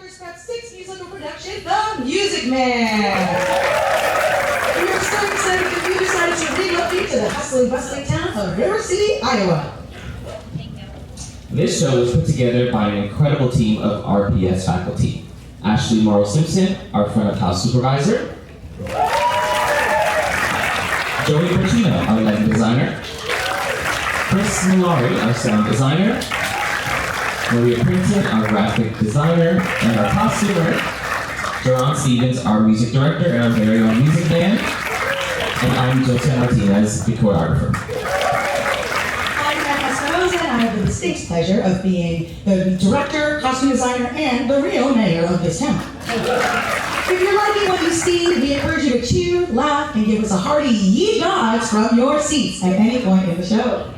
Rutgers Prep 6 musical production, The Music Man. We are so excited that you decided to relocate to the hustling, bustling town of River City, Iowa. This show was put together by an incredible team of RPS faculty. Ashley Morrow Simpson, our front of house supervisor. Joey Bertino, our lighting designer. Chris Milari, our sound designer. Maria Princeton, our graphic designer, and our costumer. Jerron Stevens, our music director and our very own music band. And I'm Jose Martinez, the choreographer. I'm Matt Espinosa, and I have the distinct pleasure of being the director, costume designer, and the real mayor of this town. If you're liking what you see, we encourage you to cheer, laugh, and give us a hearty ye gods from your seats at any point in the show.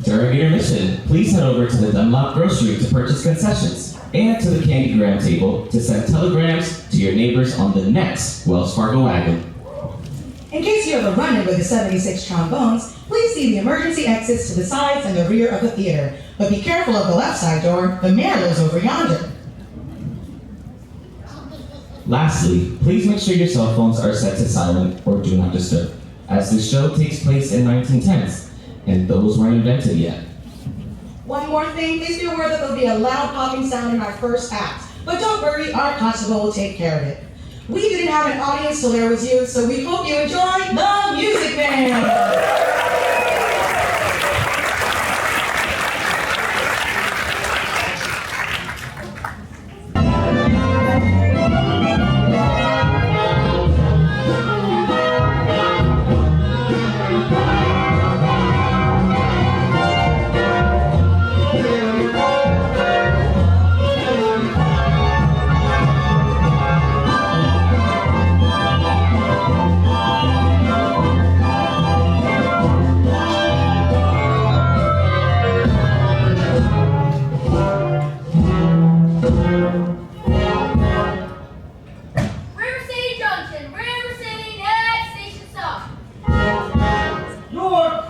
During intermission, please head over to the Dunlop Grocery to purchase concessions and to the Candygram table to send telegrams to your neighbors on the next Wells Fargo wagon. In case you have a run-in with the 76 trombones, please see the emergency exits to the sides and the rear of the theater. But be careful of the left side door, the mayor lives over yonder. Lastly, please make sure your cell phones are set to silent or do not disturb, as this show takes place in 1910s, and those weren't invented yet. One more thing, please be aware that there'll be a loud popping sound in our first act. But don't worry, our constable will take care of it. We didn't have an audience till there was you, so we hope you enjoy The Music Man!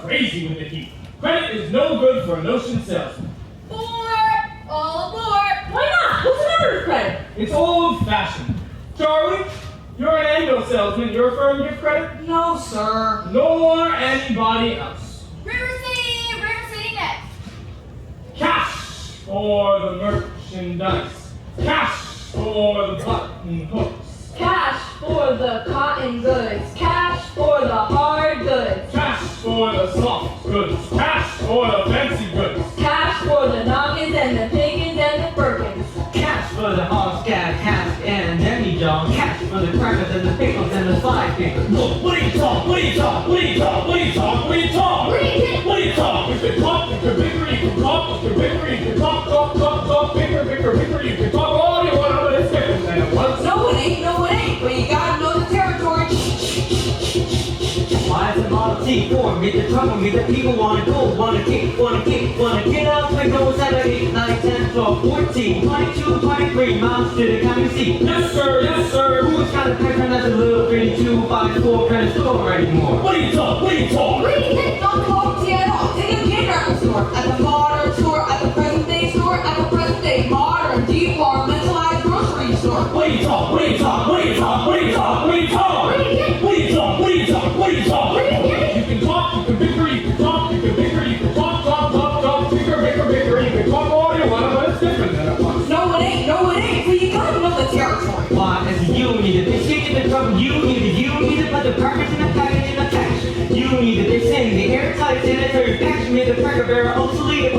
Crazy with the heat. Credit is no good for an ocean salesman. All aboard! Why not? What's the matter with credit? It's old-fashioned. Charlie, you're an annual salesman. Your firm gives credit? No, sir. Nor anybody else. River City next. Cash for the merchandise. Cash for the button hooks. Cash for the cotton goods. Cash for the hard goods. Cash for the soft goods. Cash for the fancy goods. Cash for the noggins and the piggins and the firkins. Cash for the hogstaff, cash and demi-john. Cash for the crackers and the pickles and the five fingers. Look, what do you talk? What do you talk? What do you talk? What do you talk? What do you talk? What do you think? What do you talk? You can talk, you can bicker, you can talk, you can bicker, you can talk, bicker, you can talk all you want, but it's different than it was. No, it ain't, but you gotta know the territory. Why is the Model T form? Get the trouble, get the people wanna go, wanna kick, wanna get out, like no 7, 8, 9, 10, 12, 14, 22, 23 miles to the county seat. Yes, sir, yes, sir. Who's got a pattern that's a little 32, 5, 4 kind of store anymore? What do you talk? What do you talk? What do you think? Don't talk to you at all. Take a kindergarten store, at the modern store, at the present day store, at the present day modern, departmentalized grocery store. What do you talk? What do you talk? What do you talk? What do you talk? What do you talk? What do you think? What do you talk? What do you talk? What do you talk? What do you think? You can talk, you can bicker, you can talk, you can bicker, you can talk, bicker, you can talk all you want, but it's different than it was. No, it ain't, but you gotta know the territory. Why, as you need it, they stick in the trouble, you need to put the package in the package in the cash. You need it, they send the airtight sanitary package, made the cracker barrel obsolete.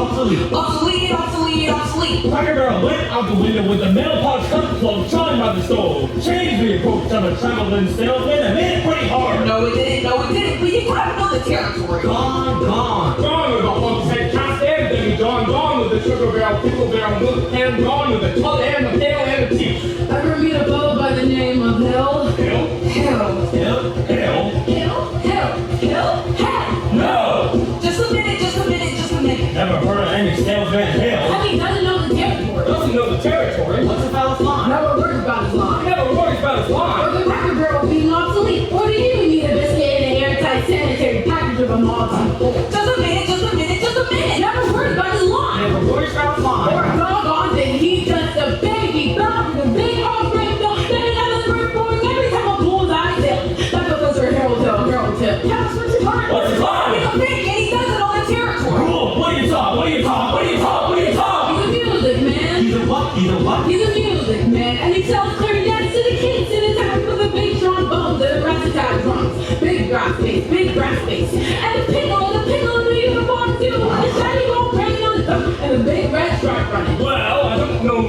Cracker Barrel went out the window with the metal pouch cut plug shine by the stove. Changed the approach of a traveling salesman and made it pretty hard. No, it didn't, but you gotta know the territory. Gone. Gone with the hog's head cast and Demi John. Gone with the sugar barrel, pickle barrel, milk can. Gone with the tub and the tail and the teeth. Ever meet a fellow by the name of Hill? Hill? No! Just a minute. Never heard of any salesman Hill. I mean, doesn't know the territory. Doesn't know the territory. What's the fellow's line? Never worries about his line. Never worries about his Or line. the cracker barrel being obsolete. Or do you need a biscuit in an airtight sanitary package of a Malta? Just a minute. Never worries about his line. Never worries about his line. Or a doggone thing, he's just a baby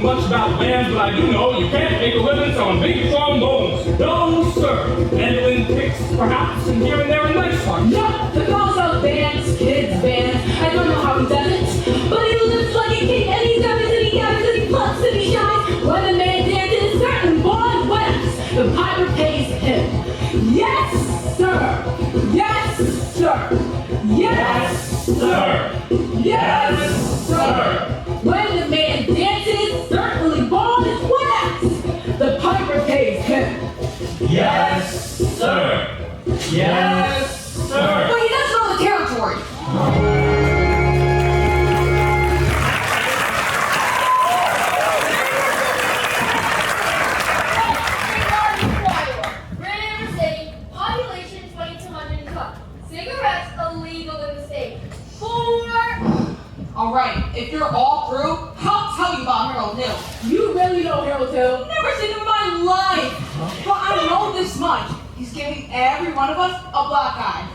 know much about band, but I do know you can't make a living on big trombones. No, sir. Mandolin picks, perhaps, and here and there a nice one. Yep, the girls out bands, kids bands. I don't know how he does it, but he lives like a king, and he dives and he gathers and he plucks and he shines. When the man dances, certain boy wets. The piper pays him. Yes, sir. Yes, sir. Yes, Sir. yes, sir. When the man dances, certainly born is wet. The piper pays him. Yes, sir. Yes, sir. But he doesn't know the territory. Grand City, population 2,212. Cigarettes illegal in the state. 4. All right, if you're all through, I'll tell you about Harold Hill. You really know Harold Hill? Never seen him in my life. But I know this much. He's giving every one of us a black eye.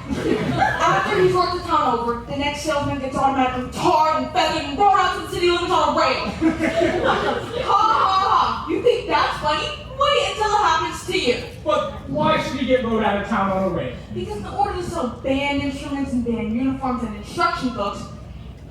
After he's worked the town over, the next salesman gets automatically tarred and feathered and thrown out to the city limits on a rail. Ha ha ha! You think that's funny? Wait until it happens to you. But why should he get rode out of town on a rail? Because in order to sell band instruments and band uniforms and instruction books,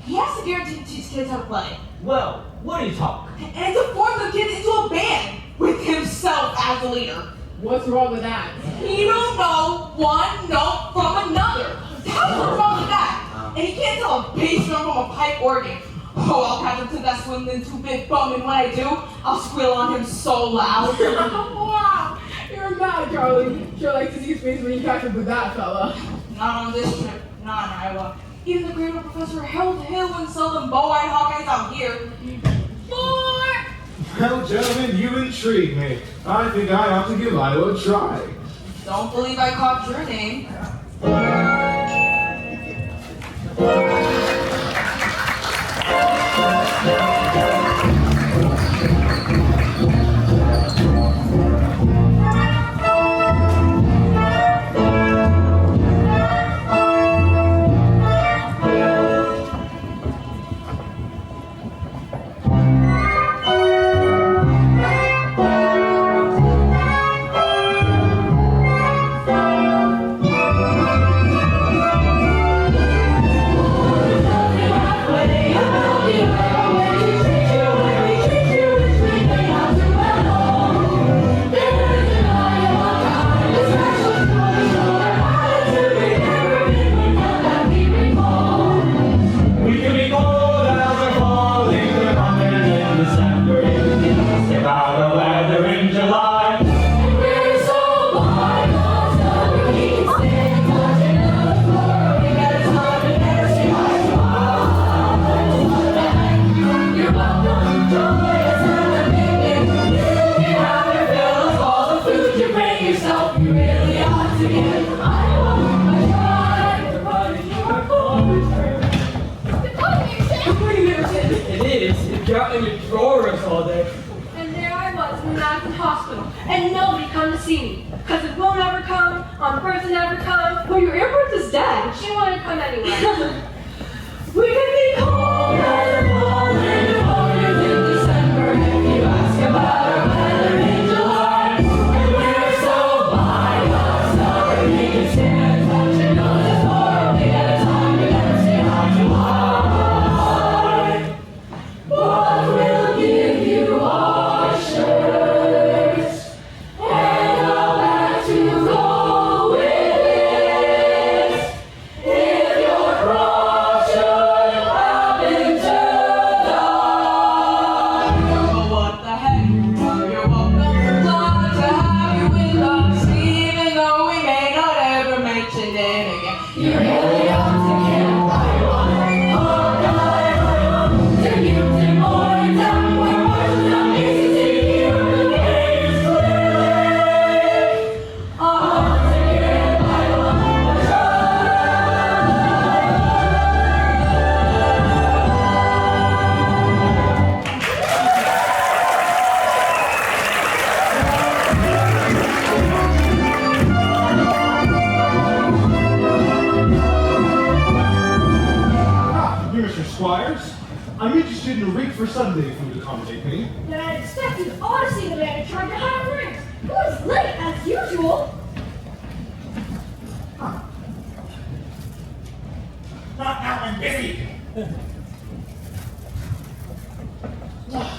he has to guarantee to teach kids how to play. Well, what do you talk? And to form the kids into a band with himself as the leader. What's wrong with that? He don't know one note from another. That's what's wrong with that. And he can't tell a bass drum from a pipe organ. Oh, I'll catch him to that swimming too big bum, and when I do, I'll squeal on him so loud. Wow, you're mad, Charlie. Sure like to see his face when you catch up with that fella. Not on this trip, not in Iowa. Even the great old Professor Harold Hill wouldn't sell them bow-eyed Hawkeyes out here. 4. Well, gentlemen, you intrigue me. I think I ought to give Iowa a try. Don't believe I caught your name. Got in your drawers all day. And there I was in the Madison Hospital, and nobody come to see me. Because it won't ever come, on person never come. Well, your airport is dead. She wanted to come anyway. We can be cold and cold and cold in December if you ask about our weather in July. And we're so by us, our we can stand touching noses for we at a time to never say how to hide. What will give you our shirts and a bag to go with it? If your cross should happen to for Sunday food accommodate me. Then I expected ought to see the man in charge of hiring. He was late as usual. Not now, I'm busy.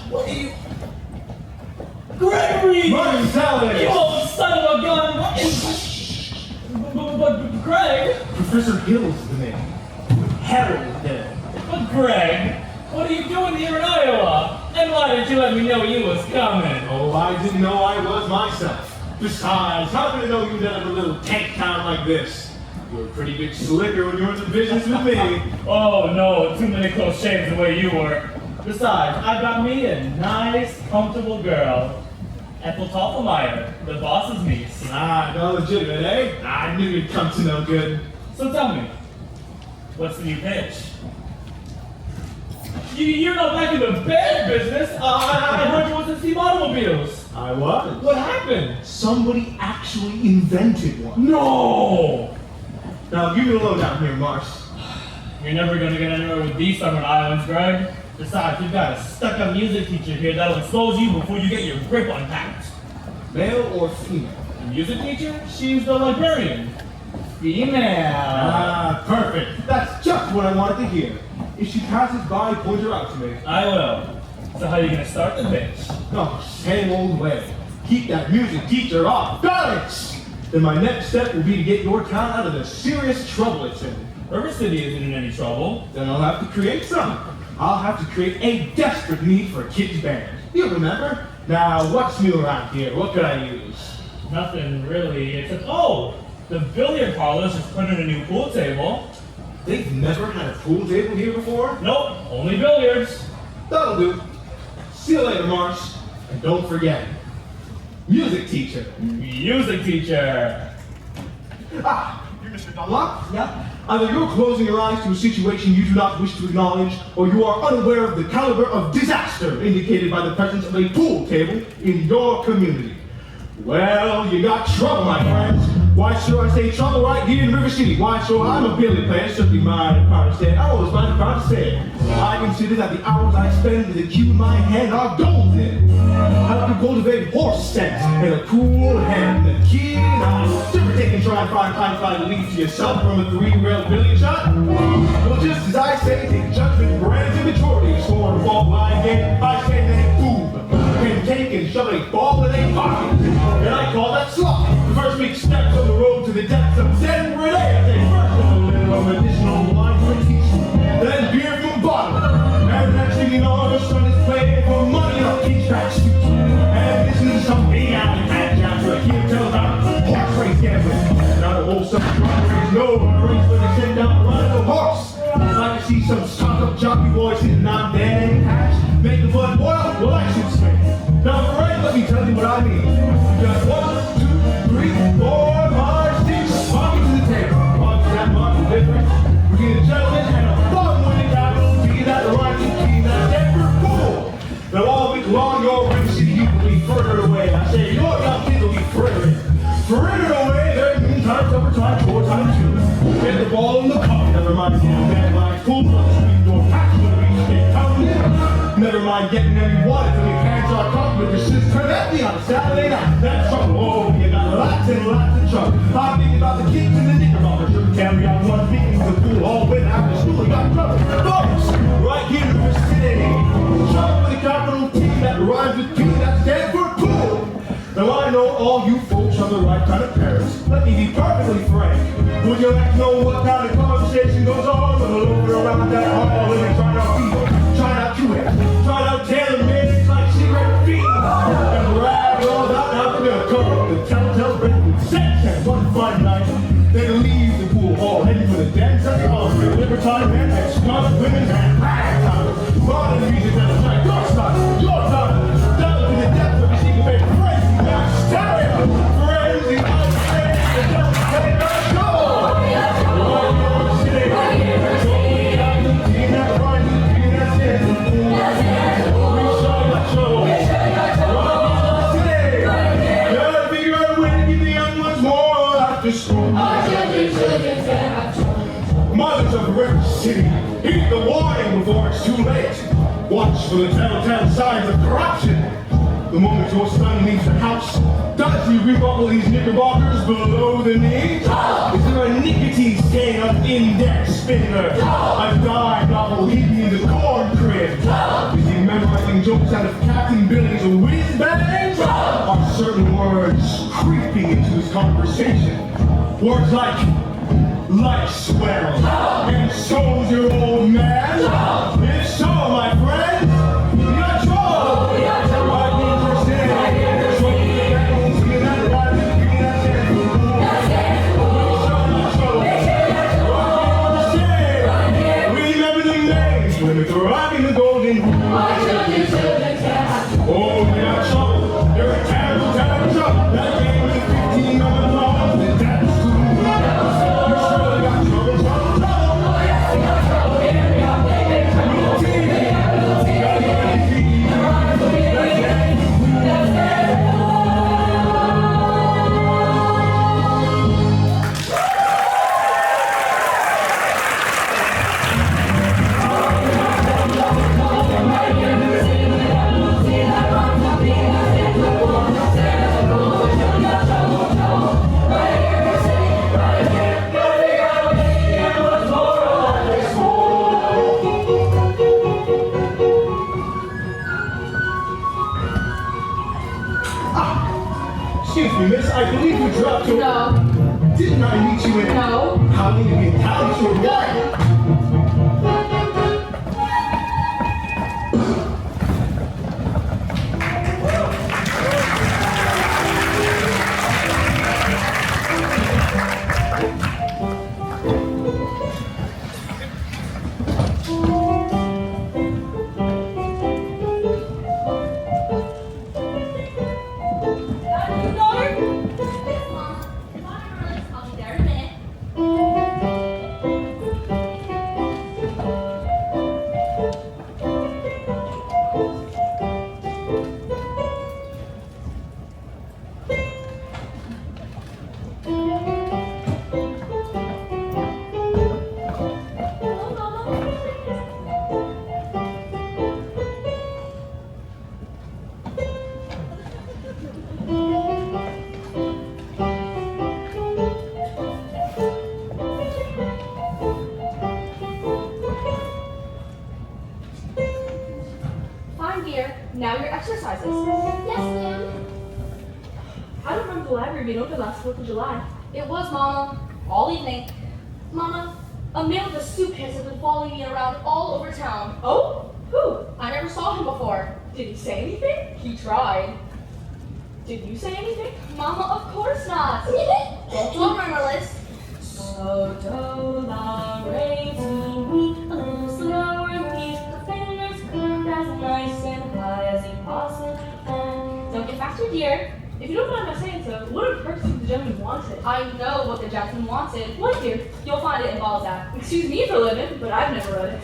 What are you... Gregory! Mutton salad! You old son of a gun! What is... But Greg? Professor Hill's the name. Harold Hill. But Greg, what are you doing here in Iowa? And why did you let me know you was coming? Oh, I didn't know I was myself. Besides, how could I know you'd end up in a little tank town like this? You're a pretty big slicker when you're in the business with me. Oh no, too many close shaves the way you were. Besides, I've got me a nice, comfortable girl. Ethel Toffelmeyer, the boss's niece. Ah, no legitimate, eh? I knew you'd come to no good. So tell me, what's the new pitch? You're not back in the bed business. I heard you was in Steve Automobiles. I was. What happened? Somebody actually invented one. No! Now, give me the lowdown here, Mars. You're never gonna get anywhere with these summer islands, Greg. Besides, you've got a stuck-up music teacher here that'll expose you before you get your grip unpacked. Male or female? The music teacher? She's the librarian. Female. Ah, perfect. That's just what I wanted to hear. If she passes by, point her out to me. I will. So how are you gonna start the bitch? No, same old way. Keep that music teacher off balance! Then my next step will be to get your town out of the serious trouble it's in. River City isn't in any trouble. Then I'll have to create some. I'll have to create a desperate need for a kids band. You remember? Now, what's new around here? What could I use? Nothing really, except, the billiard parlor's just put in a new pool table. They've never had a pool table here before? Nope, only billiards. That'll do. See you later, Marsh. And don't forget, music teacher. Music teacher. Ah, you're Mr. Dunlop? Yeah. Either you're closing your eyes to a situation you do not wish to acknowledge, or you are unaware of the caliber of disaster indicated by the presence of a pool table in your community. Well, you got trouble, my friends. Why should I say trouble right here in River City? Why should I'm a billiard player, simply mind and proud to say. I always mind and proud to say. I consider that the hours I spend with a cue in my hand are golden. I can cultivate horse sense and a cool hand and a keen eye. Never take and try and find a lead to yourself from a three-rail billiard shot. Well, just as I say, take judgment, granted majority, score and ball line game. I say that boom, can take and shove a ball in a pocket. And I call that slot. The first big steps on the road to the depths of Zen Renee. First a little medicinal wine for a teaspoon, then beer from bottle. And the next thing you know, the son is playing for money on a beach back suit. And this is something out of that jazz where he tells about horse race gambling. Not a whole summer run race, no race where they send out running a horse. I'd like to see some stock-up jockey boys sitting out there in cash, make the blood boil, well I should say. Now, Frank, let me tell you what I mean. You got 1, 2, 3, 4, 5, 6, walking to the table. What's that much difference? We get a gentleman and a fun-winning capital T that rising team that's ever cool. Now, all week long, your River City youth will be further away. I say, your young kids will be further away. There means time, overtime, 4 times 2. Get the ball in the cup. Never mind getting bad lines, cool blood, sweet door, patch when we stay coming in. Never mind getting any water till your pants are covered with your shit turn empty on a Saturday night. That's trouble. Oh, you got lots and lots of trouble. I'm thinking about the kids in the knickerbockers who carry out one meeting to the pool all winter after school. You got trouble. Folks, right here in the city. Trouble with a capital T that rhymes with P that stands for pool. Now I know all you folks are the right kind of parents. Let me be perfectly frank. Would you like to know what kind of conversation goes on over around that hall and try out people, try out QS, try out tailor-made like cigarette feet, and rag all out after they'll cover up the telltale break with sex and one fine night. They leave the pool hall heading for the dance at the Oscar, Libertine men and scum women and ragtime. Modern music that'll like your style, your time. Down to the depth of your secret baby crazy. Now stereo, frenzy, unfriendly, and don't take a go. Mothers of River City, heed the warning before it's too late. also the telltale signs of corruption. The moment your son leaves the house, does he rebuckle these knickerbockers below the knee? Is there a nicotine stain on index finger? A dime novel hidden in the corn crib? Is he memorizing jokes out of Captain Billy's whiz bang? Are certain words creeping into his conversation? Words like swell, and so's your old man? If so, my friend, you're trouble. I need your stand. Trouble in the back, won't see that bad, give me that stand. Show my trouble. I need your stand. Remember the names when it's rocking the golden. Oh, we got trouble. You're a terrible, terrible trouble. That game is 15 minutes long. That's too much. You surely got trouble, trouble, trouble. Excuse me, miss, I believe you dropped your... No. Didn't I meet you in... No. How many of you talents or what? Now your exercises. Yes, ma'am. I don't remember the library being open last 4th of July. It was, Mama. All evening. Mama, a man with a suitcase has been following me around all over town. Oh? Who? I never saw him before. Did he say anything? He tried. Did you say anything? Mama, of course not. Don't do a rumor list. So do la re to me, a little slower and please. Her fingers curved as nice and high as you possibly can. Don't get faster, dear. If you don't mind my saying so, what on earth did the gentleman wanted? I know what the gentleman wanted. What, dear? You'll find it in Balzac. Excuse me for living, but I've never read it.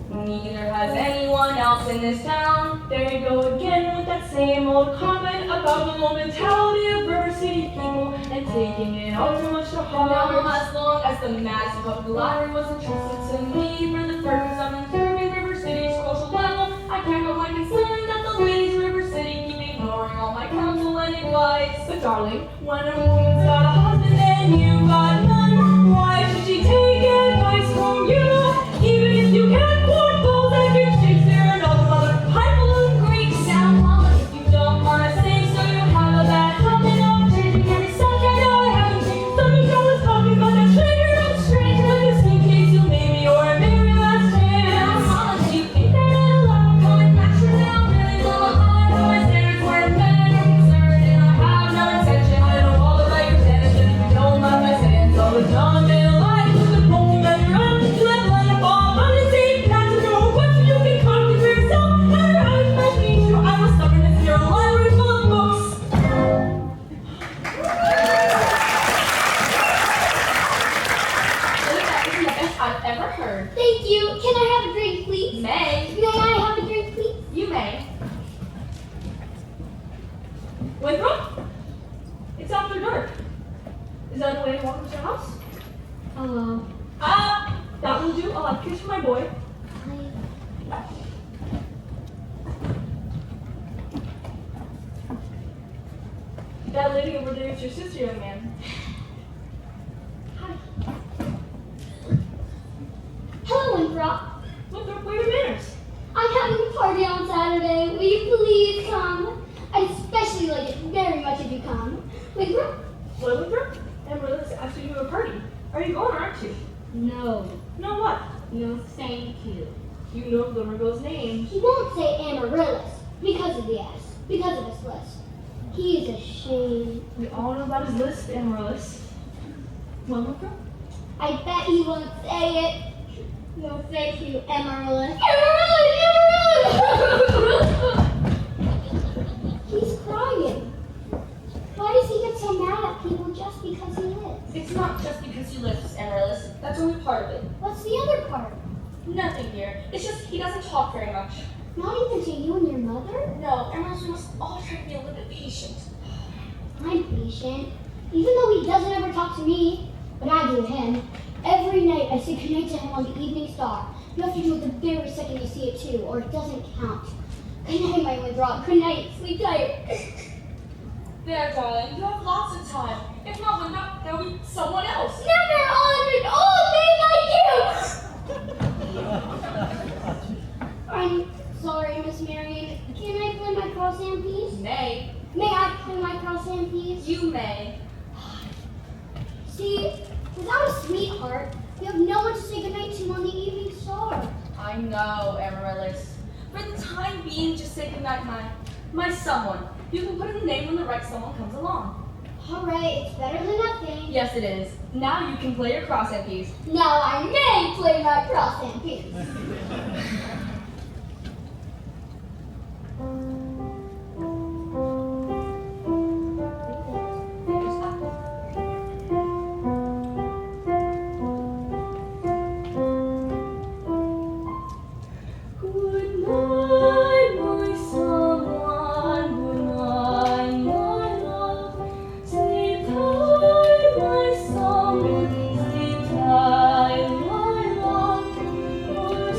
Neither has anyone else in this town. There you go again with that same old comment about the low mentality of River City people and taking it all too much to heart. Now, as long as the massive public library was entrusted to me for the purpose of improving River City's social level, I can't help my concern that the ladies of River City keep ignoring all my counsel and advice. But darling, when a woman's got a husband and you got none, why should she take advice from you? Even if you can't quote Balzac and Shakespeare and all the other highfalutin Greeks. Now, Mama, if you don't want to say so, you have a bad habit of changing every subject. I haven't seen something I was talking about that stranger of strange like this in case you made me your very last Now, chance. Mama, do you think that it'll allow coming back to now? Really low high, but my standards weren't met or concerned, and I have no intention. I know all about your tennis, and if you don't mind my saying so, it's not a man alive with the poking on your own. You let light up all on the same path to your weapon. You can conquer for yourself. After I was mentioning you, I was stubbornness in your library full of books. That isn't the best I've ever heard. Thank you. Can I have a drink, please? May, May I have a drink, please? you may. Winthrop? It's after dark. Is that the way to walk into your house? Hello. That will do. I'll have a kiss for my boy. That lady over there is your sister, young man. Hello, Winthrop. Winthrop, what are your manners? I'm having a party on Saturday. Will you please come? I'd especially like it very much if you come. Winthrop? What, Winthrop? Amaryllis asked you to a party. Are you going or aren't you? No. No what? No, thank you. You know Glimmergill's name. He won't say Amaryllis because of the S, because of his list. He is ashamed. We all know about his list, Amaryllis. Well, Winthrop? I bet he won't say it. No, thank you, Amaryllis. Amaryllis! He's crying. Why does he get so mad at people just because he lives? It's not just because he lives, Amaryllis. That's only part of it. What's the other part? Nothing, dear. It's just he doesn't talk very much. Not even to you and your mother? No, Amaryllis, we must all try to be a little bit patient. I'm patient, even though he doesn't ever talk to me, but I do to him. Every night I say goodnight to him on the evening star. You have to do it the very second you see it too, or it doesn't count. Good night, my Winthrop. Good night. Sleep tight. There, darling, you have lots of time. If not Winthrop, there will be someone else. Never on an old man like you! I'm sorry, Miss Marion. Can I play my cross-hand piece? May. May I play my cross-hand piece? You may. See, without a sweetheart, you have no one to say goodnight to on the evening star. I know, Amaryllis. For the time being, just say goodnight, my someone. You can put in the name when the right someone comes along. All right, it's better than nothing. Yes, it is. Now you can play your cross-hand piece. Now I may play my cross-hand piece. Sleep tight, my love,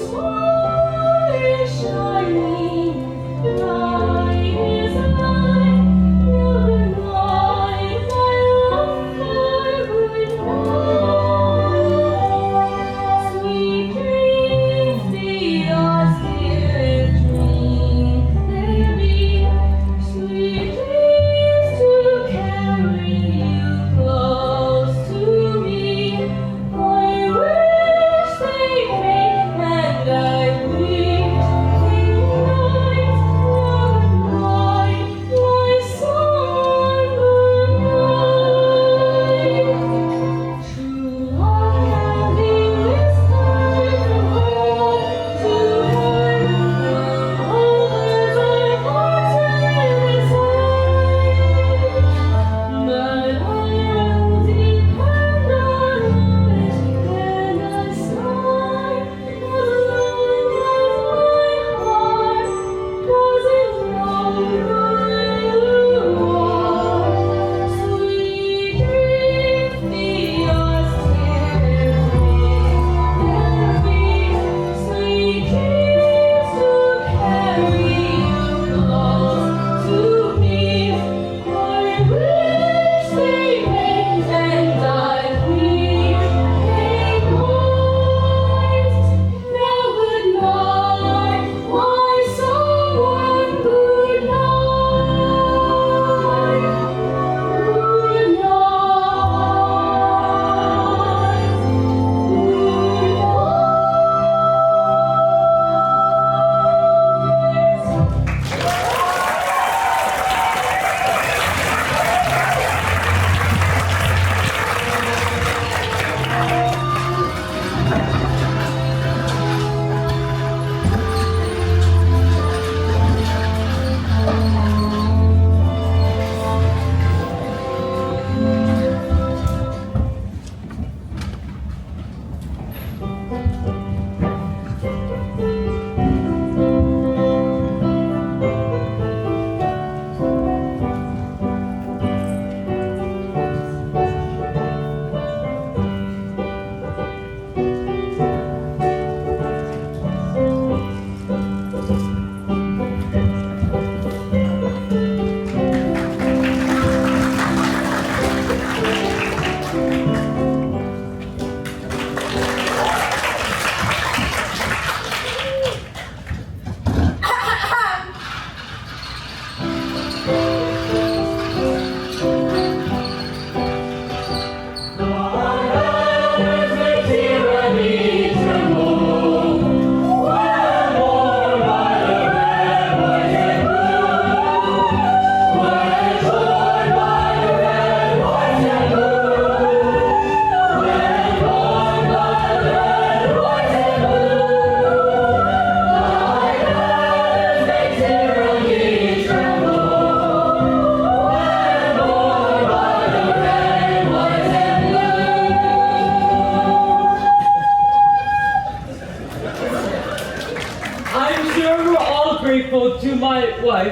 for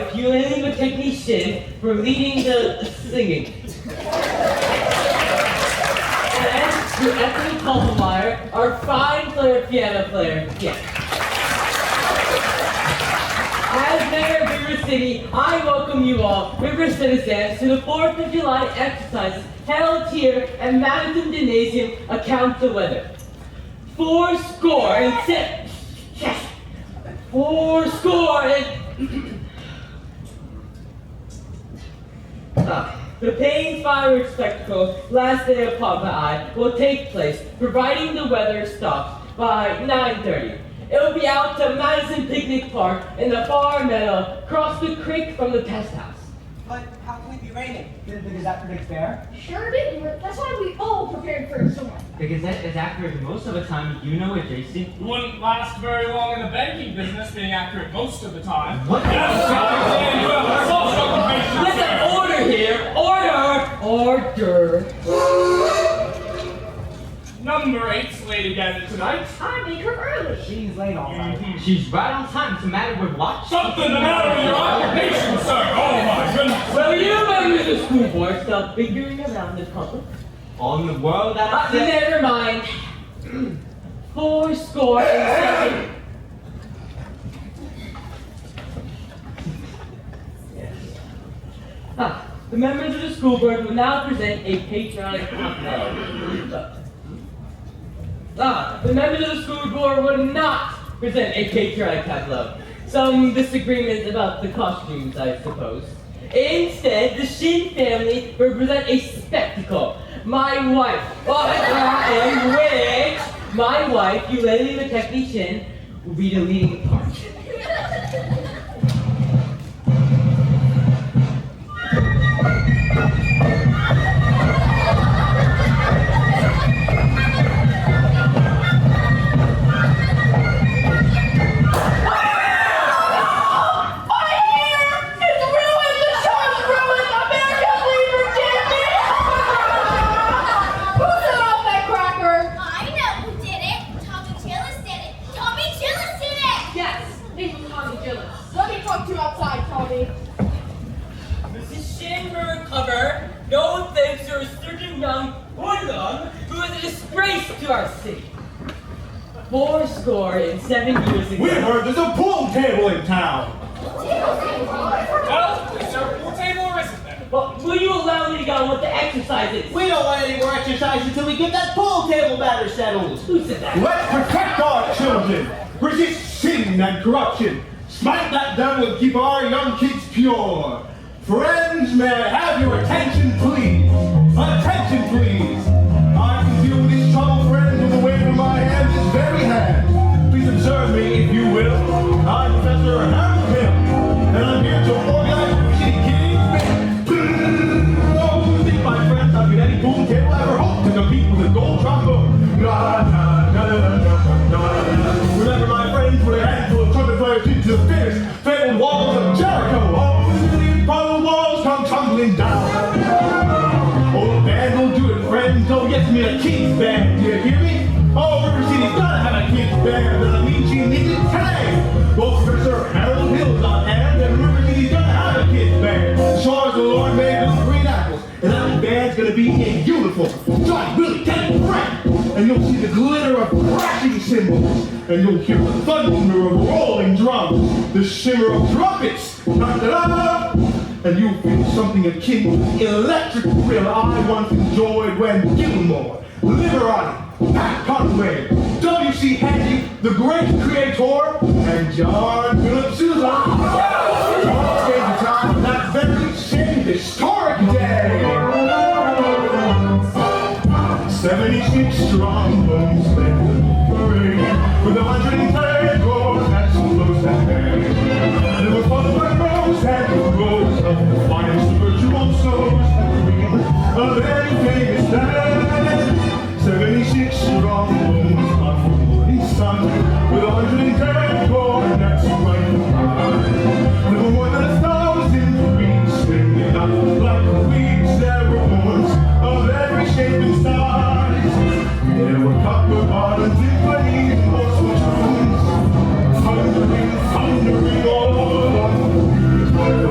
wife, ukulele technician, for leading the singing. And to Ethel Kaltenmeyer, our fine piano player. Yes. As mayor of River City, I welcome you all, River citizens, to the 4th of July exercises held here at Madison Gymnasium, a council weather. 4-score and six. Yes. 4-score and the Payne's fireworks spectacle, last day of Popeye, will take place, providing the weather stops by 9:30. It will be out to Madison Picnic Park in the far meadow, across the creek from the test house. But how can it be raining? Did the Gazette predict fair? Sure did. That's why we all prepared for a storm. The Gazette is accurate most of the time, you know it, JC. We wouldn't last very long in the banking business, being accurate most of the time. What? Yes, you have a social occupation, Listen, sir. order here! Order! Number 8's late again tonight. I make her early. She's late all right. She's right on time. What's the matter with what? Something the matter with your occupation, sir. Oh my goodness. Well, you members of the school board stop figuring around the public. All in the world, that's it. Never mind. 4-score and 7. The members of the school board will now present a patriotic the members of the school board will not present a patriotic tableau. Some disagreements about the costumes, I suppose. Instead, the Shin family will present a spectacle. My wife, Eulalie the technician, will be the leading part. Mrs. Shin will recover, no thanks to a certain young hoodlum who is a disgrace to our city. 4-score and 7 years ago. We heard there's a pool table in town. Well, is there a pool table or isn't there? Well, will you allow me to go on with the exercises? We don't want any more exercise until we get that pool table matter settled. Who said that? Let's protect our children. Resist sin and corruption. Smite that devil and keep our young kids pure. Friends, may I have your attention, please? Attention, please. I can deal with this trouble, friends, with the wave of my hand, this very hand. Please observe me, if you will. I'm Professor Harold Hill, and I'm here to organize the city kids. Oh, you think, my friends, I've been any pool table I ever hoped to compete with a gold trombone? Remember, my friends, with a handful of trumpet players to the fierce, fabled walls of Jericho. Oh, the walls come tumbling down. Oh, the band will do it, friends. Oh, yes, me a kid's band. Do you hear me? Oh, River City's gotta have a kid's band. And I mean, she needs it today. Well, Professor Harold Hill's on hand, and River City's gonna have a kid's band. Sure as the Lord made those green apples. And that band's gonna be in uniform. Johnny, Willie, Teddy, Frank. And you'll see the glitter of crashing cymbals. And you'll hear the thunder of rolling drums. The shimmer of trumpets. Da-da-da! And you'll feel something akin to the electric thrill I once enjoyed when Gilmore, Liberati, Pat Conway, W.C. Handy, the great creator, and John Philip Sousa all came to town on that very same historic day. 76 strong bones led the parade with 110 roars that close that band. There were followers and the rows of the finest virtuosos and queen of any famous land. 76 strong bones on the morning sun with 110 cornets right behind. There were more than 1,000 queens swinging up like weeds. There were horns of every shape and size. There were copper bottoms, timpanis, and horsemen tunes, thundering all along the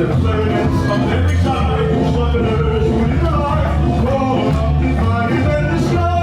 the clarinets of every side, weapons who deny, all up divided in the sky.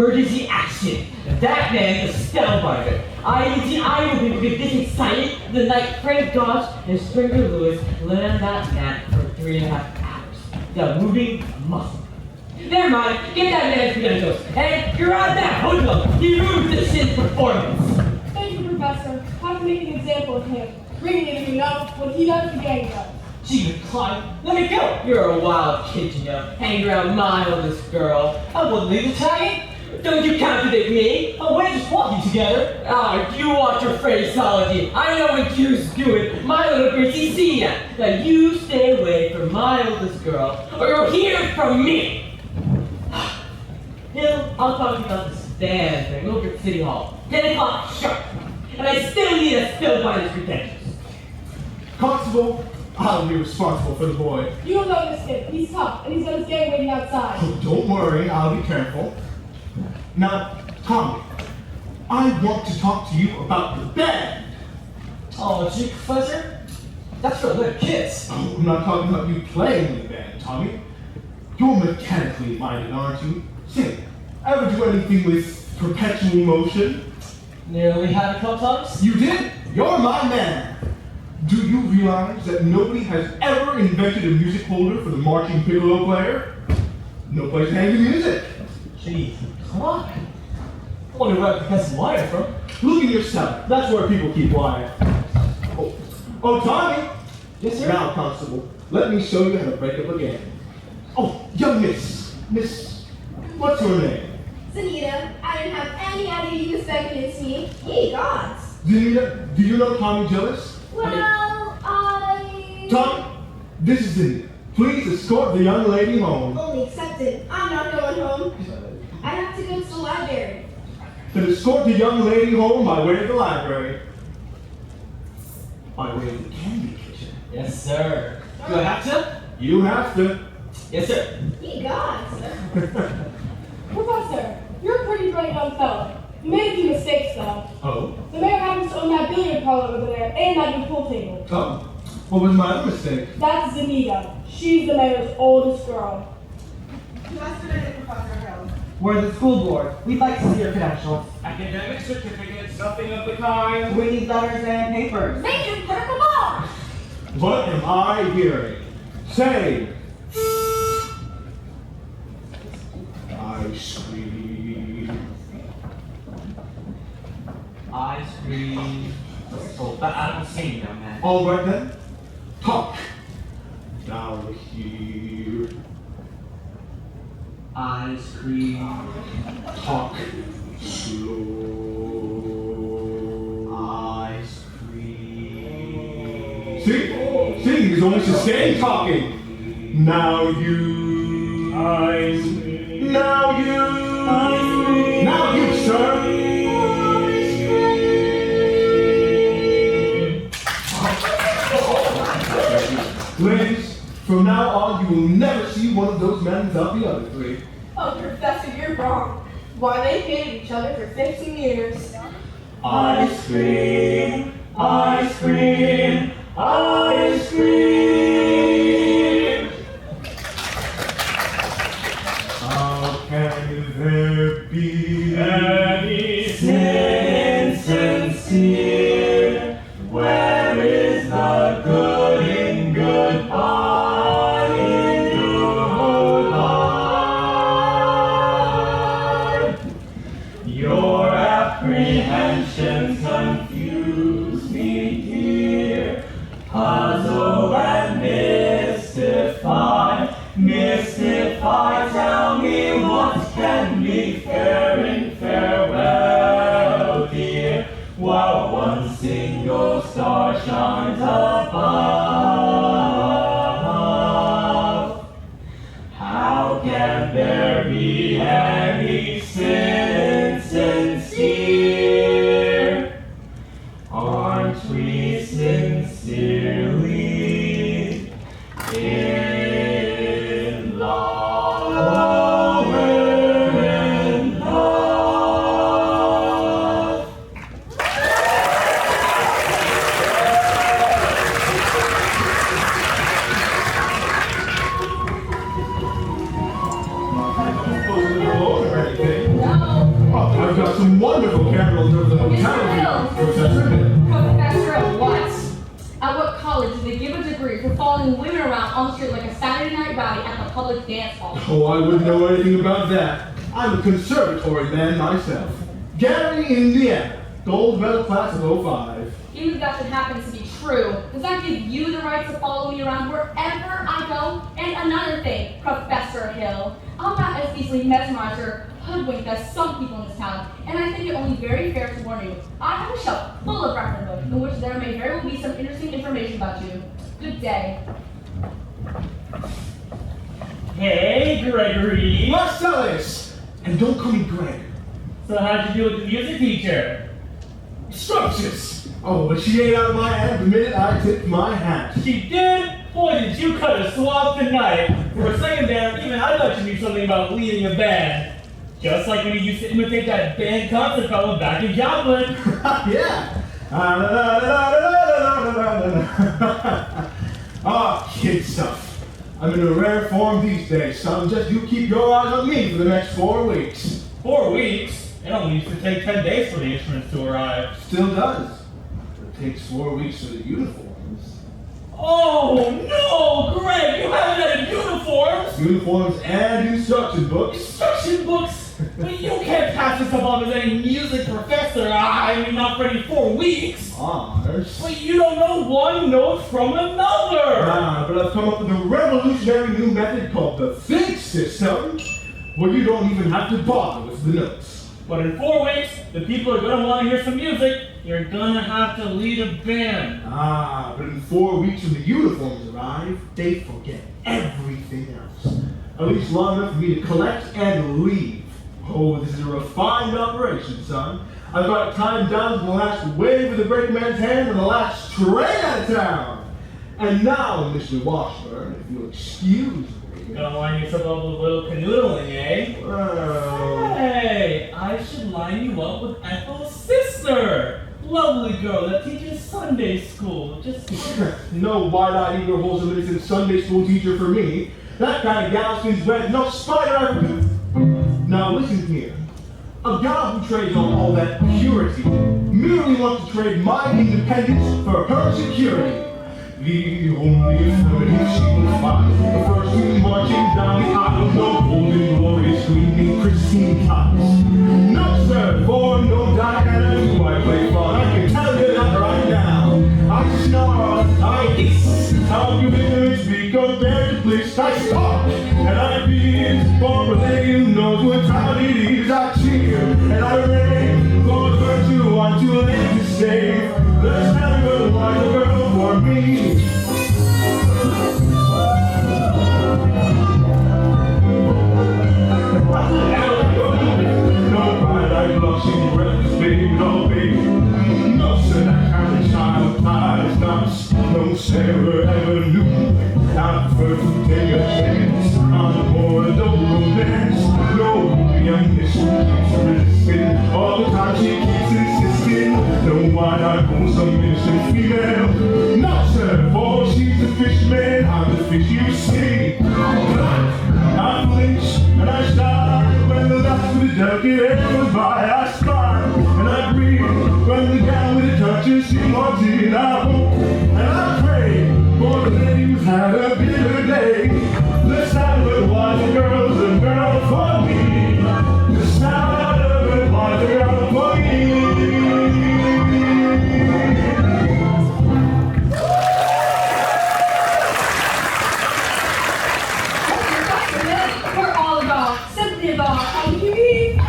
emergency action. That man is spellbinder. I will be this excited the night Frank Goss and Springer Lewis lay on that mat for 3.5 hours. The moving muscle. Never mind, get that man's credentials and grab that hoodlum. He ruined the shit's performance. Thank you, Professor. Have to make an example of him. Bringing it, you know, what he does, the gang does. Gee, Clyde, let me go. You're a wild kid, you know, hanging around my oldest girl. I wouldn't leave Italian. Don't you contradict me? Oh, we're just walking together. Ah, you watch your phraseology. I know what you're doing. My little Chrissy, see ya. Now you stay away from my oldest girl, or you'll hear from me. Hill, I'll talk to you about the stand thing over at City Hall. 10 o'clock sharp. And I still need a still by his credentials. Constable, I'll be responsible for the boy. You don't know this kid. He's tough, and he's got his gang waiting outside. Oh, don't worry, I'll be careful. Now, Tommy, I want to talk to you about the band. Oh, gee, Professor? That's for little kids. Oh, I'm not talking about you playing in the band, Tommy. You're mechanically minded, aren't you? Say, ever do anything with perpetual motion? Nearly had a couple times. You did? You're my man. Do you realize that nobody has ever invented a music holder for the marching piccolo player? No place to hang the music. Gee, come on. I wonder where I could get some wire from. Look at yourself. That's where people keep wire. Oh, Tommy. Yes, sir? Now, Constable, let me show you how to break up a game. Oh, young miss. What's your name? Zanita, I didn't have any idea you was begging against me. Ye gods. Zanita, do you know Tommy Gillis? Well, Tommy, this is Zanita. Please escort the young lady home. Only accepted. I'm not going home. I have to go to the library. Then escort the young lady home by way of the library. By way of the candy kitchen. Yes, sir. Do I have to? You have to. Yes, sir. Ye gods. Professor, you're a pretty bright young fellow. You made a few mistakes, though. Oh? The mayor happens to own that billiard parlor over there and that new pool table. Oh. What was my other mistake? That's Zanita. She's the mayor's oldest girl. We're the school board. We'd like to see your credentials. Academic certificates, nothing of the kind. We need letters and papers. Major critical ball. What am I hearing? Say. Ice cream. Ice cream. Oh, but I don't sing, young man. All right then. Talk. Down here. Ice cream. Talk. Slow. Ice cream. See? Singing is only sustained talking. Now you. Ice cream. Now you. Ice cream. Now you, sir. Ladies, from now on, you will never see one of those men without the other three. Oh, Professor, you're wrong. Why, they hated each other for 15 years. Ice cream. Ice cream. Ice cream. How can there be Any sin sincere? Where is the good in goodbye in your heart? Your apprehensions confuse me, dear. Puzzle and mystify. Tell me what can be fair in farewell, dear, while one single star shines above. How can there be any sin sincere? Aren't we sincerely in love? Oh, we're in love. I've got some wonderful candles over the hotel. Professor. Professor of what? At what college did they give a degree for following women around on the street like a Saturday night rowdy at the public dance hall? Oh, I wouldn't know anything about that. I'm a conservatory man myself. Gary, Indiana. Gold medal class of '05. even if that should happen to be true, does that give you the right to follow me around wherever I go? And another thing, Professor Hill, I'm not as easily mesmerized or hoodwinked as some people in this town, and I think it only very fair to warn you. I have a shelf full of reference books in which there may very well be some interesting information about you. Good day. Hey, Gregory. Marcellus! And don't call me Greg. So how'd you do with the music teacher? Scrumptious! Oh, but she ate out of my hand the minute I tipped my hat. She did? Boy, did you cut a swab tonight. For a second there, even I thought you knew something about leading a band. Just like when you used to imitate that band concert fellow back in Joplin. Yeah! Ah, kid stuff. I'm in a rare form these days, son. Just you keep your eyes on me for the next 4 weeks. 4 weeks? It only used to take 10 days for the instruments to arrive. Still does. It takes 4 weeks for the uniforms. Oh no, Greg, you haven't had uniforms! Uniforms and instruction books. Instruction books? But you can't pass this up off as any music professor. I mean, not for any 4 weeks. Ours. But you don't know one note from another. Ah, but I've come up with a revolutionary new method called the Think System, where you don't even have to bother with the notes. But in 4 weeks, the people are gonna want to hear some music. You're gonna have to lead a band. Ah, but in 4 weeks when the uniforms arrive, they forget everything else. At least long enough for me to collect and leave. Oh, this is a refined operation, son. I've got it timed down to the last wave of the brakeman's hand and the last train out of town. And now, Mr. Washburn, if you'll excuse me. Gonna line yourself up with a little canoodling, eh? Well, Hey, I should line you up with Ethel's sister. Lovely girl that teaches Sunday school. Just no wide-eyed, eager, wholesome, innocent Sunday school teacher for me. That kind of gal spins bread no spider ever could. Now listen here. A gal who trades on all that purity merely wants to trade my independence for her security. The only infirmity she will find, the first who's marching down the aisle, no golden, glorious, gleaming, pristine ties. No, sir, for no Diana who I play for. I can tell you that right now. I snarl, I hiss, how you ignorance be compared to bliss. I stalk, and I beat, for a lady who knows what time it is. I cheer, and I rave, for the virtue I'm too late to save. There's never one girl for me. No pride I blushing breath, baby, no baby. No, sir, that kind of child ties not. No Sarah ever knew. I prefer to take a chance on a more adult romance. No young miss who keeps resisting all the time she keeps insisting. No, why not go some innocent female? No, sir, for she's the fish man, I'm the fish you see. I flinch and I shine when the last of the delicate air goes by. I smile and I breathe when the gal with the touches she wants in. I hope and I pray for the lady who's had a bitter day. The sound of it was a girl's a girl for me. The sound of it was a girl for me. We're all about sympathy about community.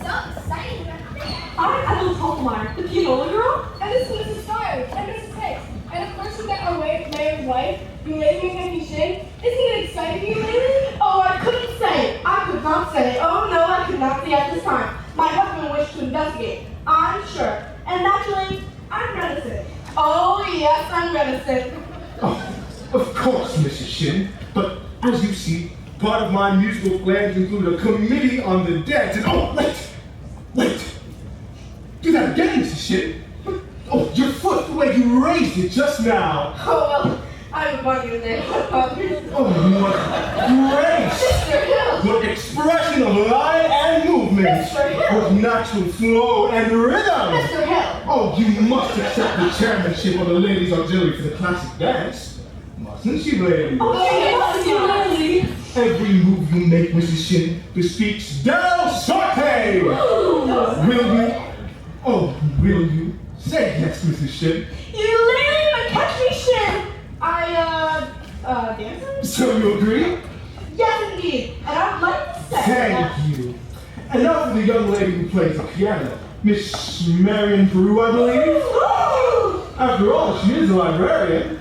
So excited about this. I'm Ethel Tolmeyer, the Pinola girl. And this is Mrs. Stiles, and Mrs. Hicks. And of course we got our mayor's wife, you lady Nancy Shin. Isn't it exciting, you lady? Oh, I couldn't say it. I could not say it. Oh, no, I could not say at this time. My husband wished to investigate. I'm sure. And naturally, I'm reticent. Oh, yes, I'm reticent. Oh, of course, Mrs. Shin. But as you see, part of my musical plans include a committee on the dance. And oh, wait! Do that again, Mrs. Shin. Oh, your foot, the way you raised it just now. Oh, well, I'm a bugger there. Oh, what grace! Mr. Hill! What expression of line and movement! Mr. Hill! What natural flow and rhythm! Mr. Hill! Oh, you must accept the chairmanship of the ladies' auxiliary for the classic dance. Mustn't you, ladies? Oh, yes, you really. Every move you make, Mrs. Shin, bespeaks Del Sorte! Will you? Oh, will you Say yes, Mrs. Shin. You literally even catch me, Shin. Dancing? So you agree? Yes, indeed. And I'd like to say that... Thank you. And now for the young lady who plays the piano, Miss Marion Peru, I believe. After all, she is a librarian.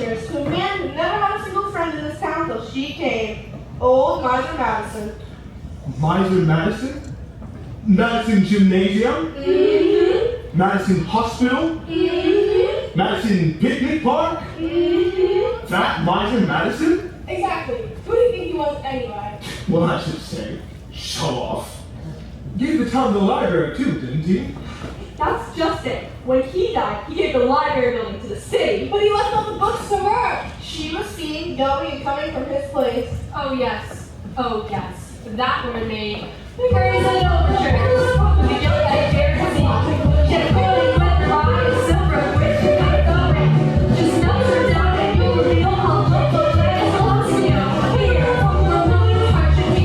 To a man who never had a single friend in this town till she came, old Miser Madison. Miser Madison? Madison Gymnasium? Mm-hmm. Madison Hospital? Mm-hmm. Madison Picnic Park? Mm-hmm. That Miser Madison? Exactly. Who do you think he was anyway? Well, I should say, show off. Gave the town the library too, didn't he? That's just it. When he died, he gave the library building to the city. But he left all the books to her. She was seen going and coming from his place. Oh yes. That woman made praise and overtures. With the young guy dared to see. She had golden red eyes, silver witch, and going. Just nuts her down and you'll reveal how local land belongs to you. Here, where millions hearts should be.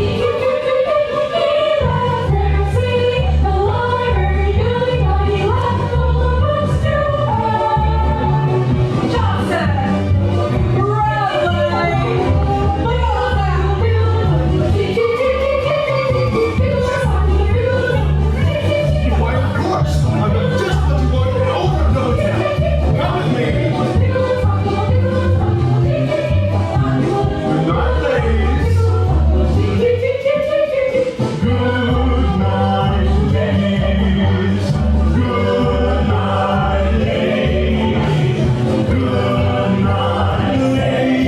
The library building, but he left all the books to her. Johnson! Bradley! Why, of course. I've got just what you want and over and over again. Come with me. Good night, ladies. Good night, ladies. Good night, ladies. Good night, ladies.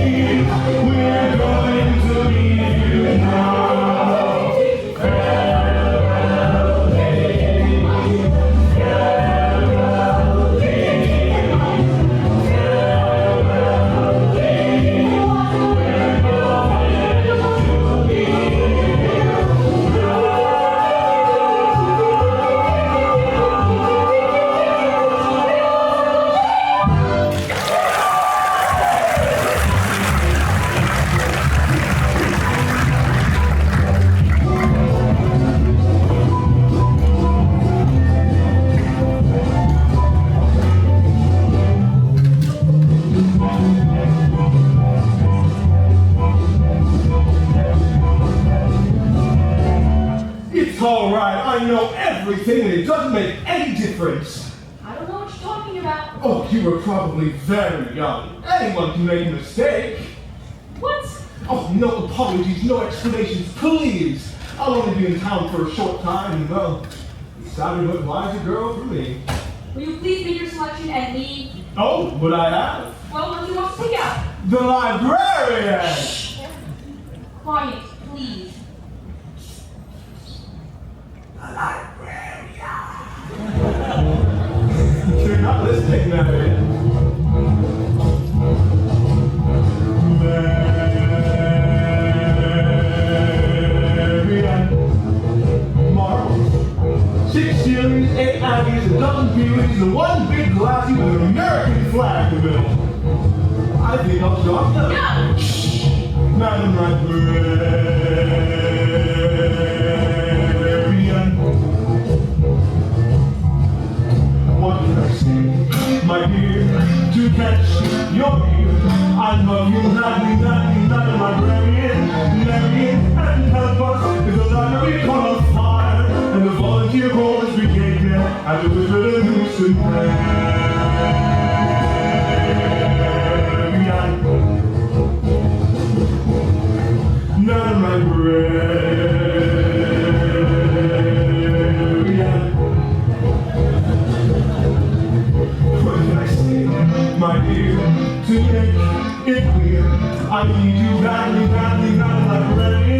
We're going to leave you now. Farewell, ladies. Farewell, ladies. Farewell, ladies. We're going to leave you It's all right. I know everything, and it doesn't make any difference. I don't know what you're talking about. Oh, you were probably very young. Anyone can make a mistake. What? Oh, no apologies, no explanations, please. I'll only be in town for a short time, and well, it sounded like wise a girl for me. Will you please make your selection and leave? Oh, would I have? Well, what do you want to take out? The librarian! Quiet, please. The librarian. You're not listening, Marion. Marion. Marbles. 6 shillings, 8 aggies, a dozen peewees, and one big glassy with an American flag in the middle. I think I'll drop them. No! Shh! Madam Librarian. What can I say, my dear, to catch your ear? I love you, Madam Librarian. Marion, and help us if the library caught on fire, and the volunteer rollers brigade men had to whisper the news and pray. Madam Librarian. What can I say, my dear, to make it clear? I need you badly, Madam Librarian.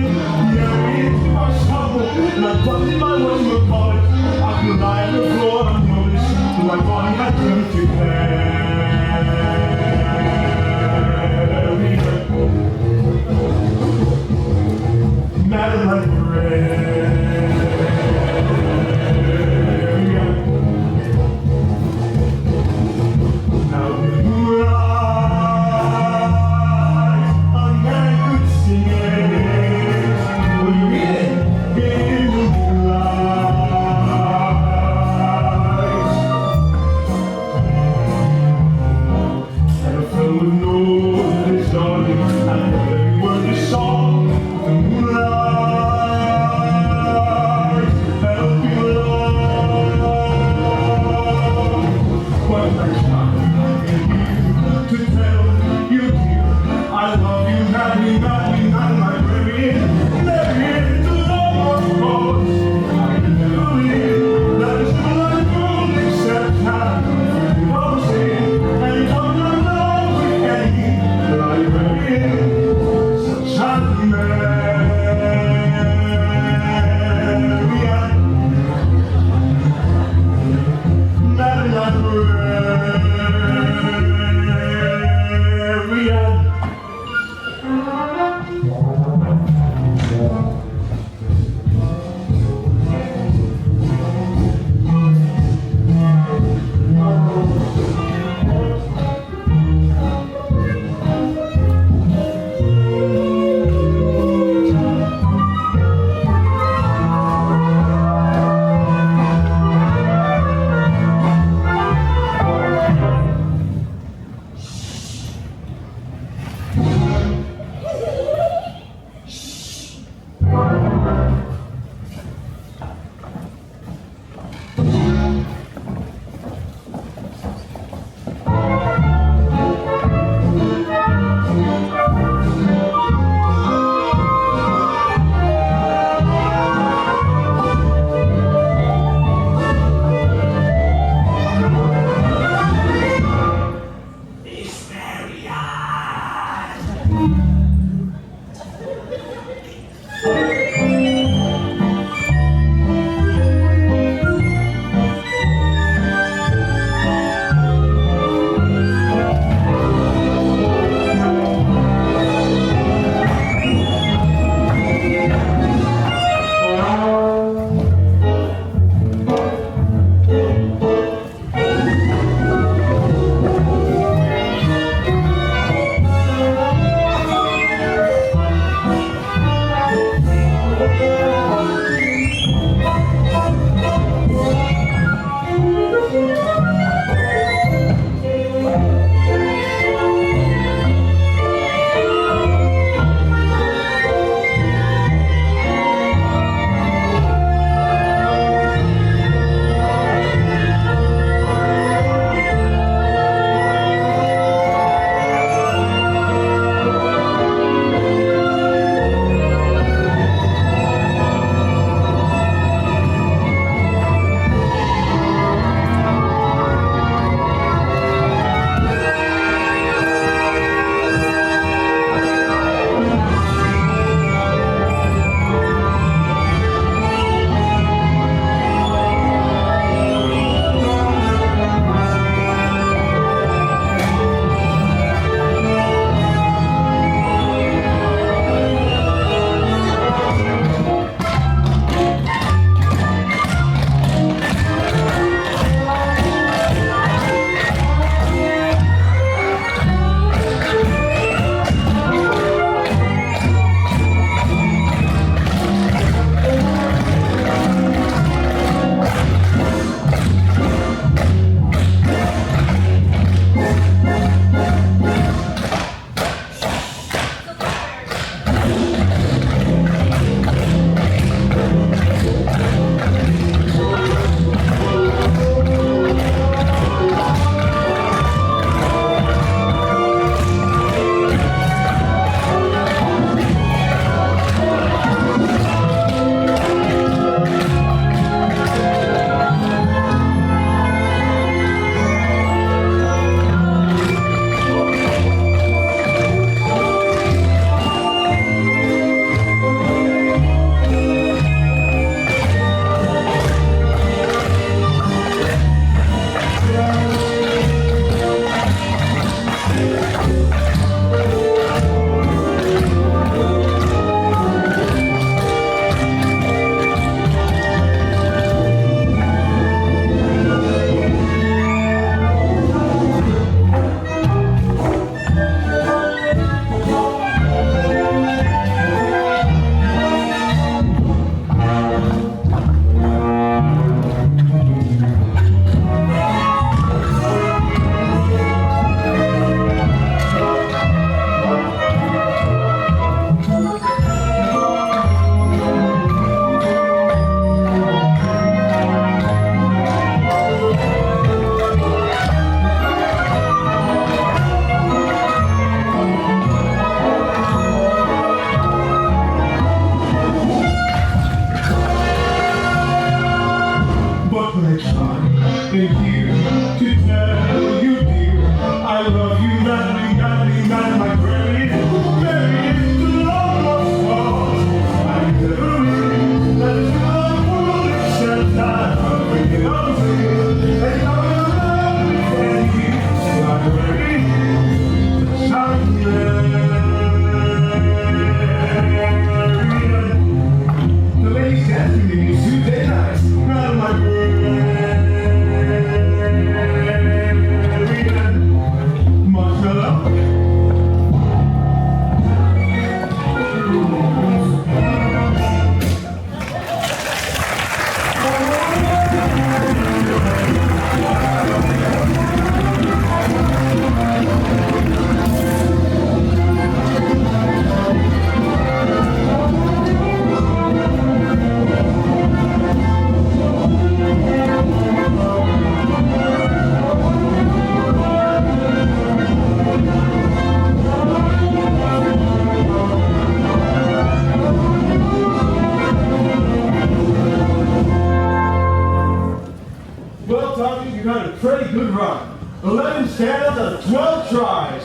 had a pretty good run. 11 standouts out of 12 tries.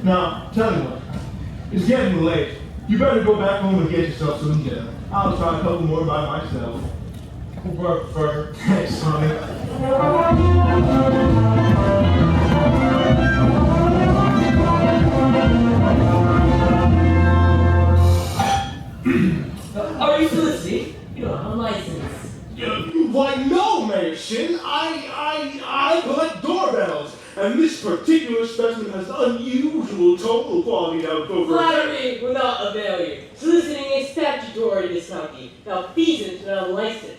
Now, tell you what, it's getting late. You better go back home and get yourself some dinner. I'll try a couple more by myself. Thanks, honey. Are you soliciting? You don't have a license. Why, no, Mayor Shin. I collect doorbells, and this particular specimen has unusual tonal quality that would go for. Flattery will not avail you. Soliciting is statutory in this county. Now, feasance without a license.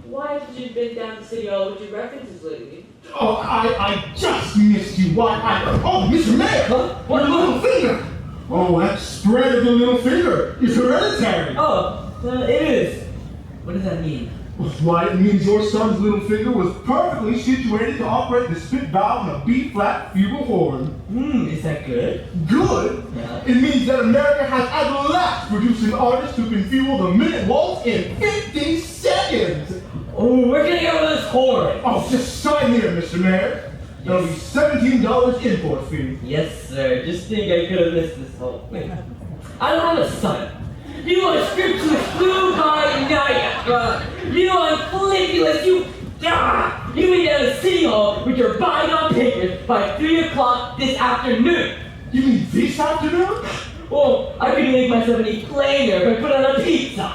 Why haven't you been down to City Hall with your references lately? Oh, I just missed you. Why, oh, Mr. Mayor! Huh? Your little finger! Oh, that spread of the little finger is hereditary. Oh, it is. What does that mean? Why, it means your son's little finger was perfectly situated to operate the spit valve in a B-flat fugal horn. Is that good? Good? Yeah. It means that America has at last produced an artist who can fuel the minute waltz in 50 seconds. Oh, we're gonna get rid of this horn. Oh, just sign here, Mr. Mayor. That'll be $17 import fee. Yes, sir. Just think I could have missed this whole thing. I don't have a son. You are scripturally flew by night. You are folliculous. You be down to City Hall with your bygone papers by 3 o'clock this afternoon. You mean this afternoon? Well, I couldn't make myself any plainer if I put on a pizza.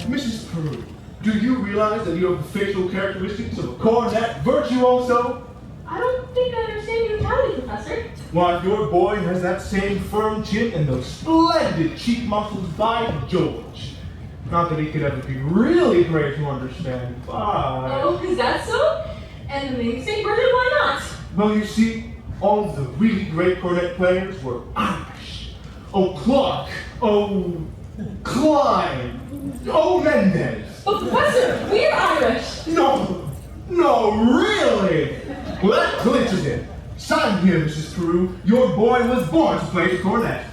Mrs. Peru, do you realize that you have the facial characteristics of a cornet virtuoso? I don't think I understand your Italian, Professor. Why, your boy has that same firm chin and those splendid cheek muscles by George. Not that he could ever be really great to understand, but... Oh, is that so? And the namesake version, why not? Well, you see, all of the really great cornet players were Irish. Oh, Clark. Oh, Klein. Oh, Mendez. But Professor, we're Irish. No, really? Well, that clinches it. Sign here, Mrs. Peru. Your boy was born to play the cornet.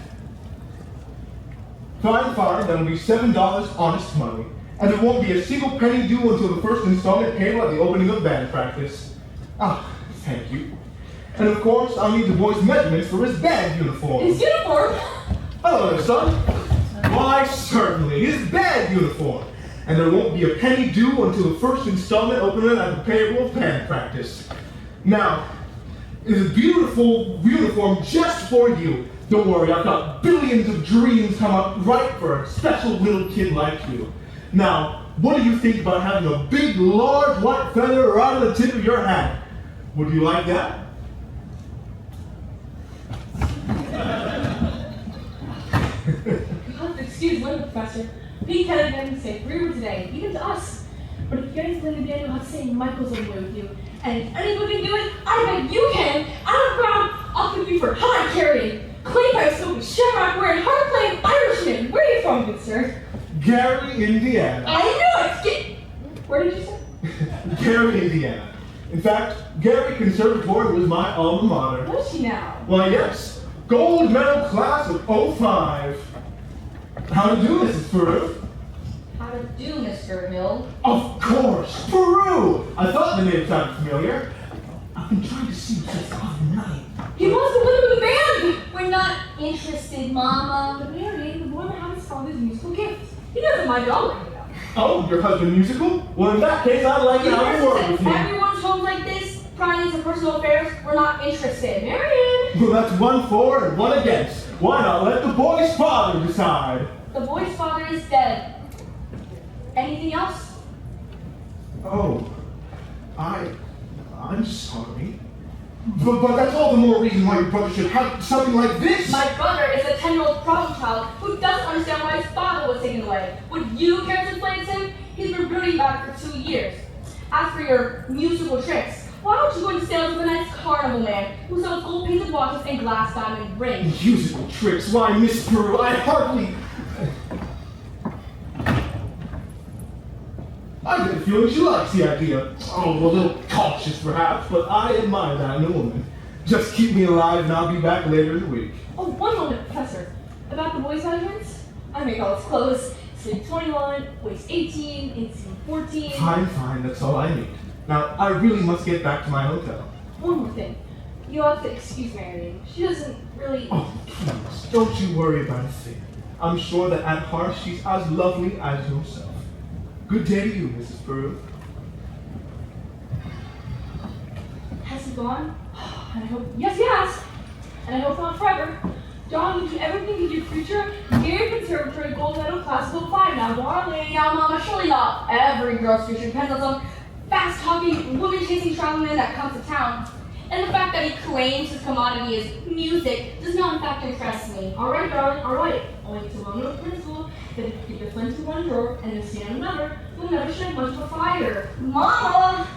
Fine, that'll be $7 honest money. And there won't be a single penny due until the first installment payable at the opening of band practice. Ah, thank you. And of course, I'll need the boy's measurements for his band uniform. His uniform? Hello there, son. Why, certainly, his band uniform. And there won't be a penny due until the first installment opening at the payable of band practice. Now, it's a beautiful uniform just for you. Don't worry, I've got billions of dreams come up right for a special little kid like you. Now, what do you think about having a big, large white feather right on the tip of your hat? Would you like that? You have to excuse one, Professor. Pete had a name to say rude today, even to us. But if you guys play the band, you'll have to say Michael's on the way with you. And if anyone can do it, I bet you can. Out of the crowd, I'll give you for hard carrying. Clay pipe smoking, shamrock wearing, hard playing Irishman. Where are you from, good sir? Gary, Indiana. I knew it! Where did you say? Gary, Indiana. In fact, Gary Conservatory was my alma mater. What's she now? Why, yes. Gold medal class of '05. How to do, Mrs. Peru? How to do, Mr. Hill? Of course, Peru! I thought the name sounded familiar. I've been trying to see you since the other night. He wants to live with the band! We're not interested, Mama. But Mary, the boy might have his father's musical gifts. He doesn't mind all of it. Oh, your husband musical? Well, in that case, I'd like to have a word with you. Everyone's home like this, prying into personal affairs, we're not interested. Marion! Well, that's 1 for and 1 against. Why not let the boy's father decide? The boy's father is dead. Anything else? Oh, I'm sorry. But that's all the more reason why your brother should have something like this. My brother is a 10-year-old problem child who doesn't understand why his father was taken away. Would you care to explain it to him? He's been brooding about it for 2 years. As for your musical tricks, why don't you go into sales with a nice carnival man who sells gold painted watches and glass diamond rings? Musical tricks? Why, Miss Peru, I hardly... I get the feeling she likes the idea. Oh, a little cautious perhaps, but I admire that in a woman. Just keep me alive and I'll be back later in the week. Oh, one moment, Professor. About the boys' measurements? I make all his clothes. Sleeve 21, waist 18, inseam 14. Fine, that's all I need. Now, I really must get back to my hotel. One more thing. You have to excuse Marion. She doesn't really... Oh, please, don't you worry about a thing. I'm sure that at heart she's as lovely as yourself. Good day to you, Mrs. Peru. Has he gone? And I hope... Yes, he has! And I hope not forever. John, would you ever think of your future? Very conservatory gold medal classical 5 now, darling. Now, Mama, surely not every girl's future depends on some fast-talking, woman-chasing strongman that comes to town. And the fact that he claims his commodity is music does not in fact impress me. Alright, darling, alright. Only to learn the principle that if you keep your flint in one drawer and then stand in another, you'll never shine much of a fire. Mama!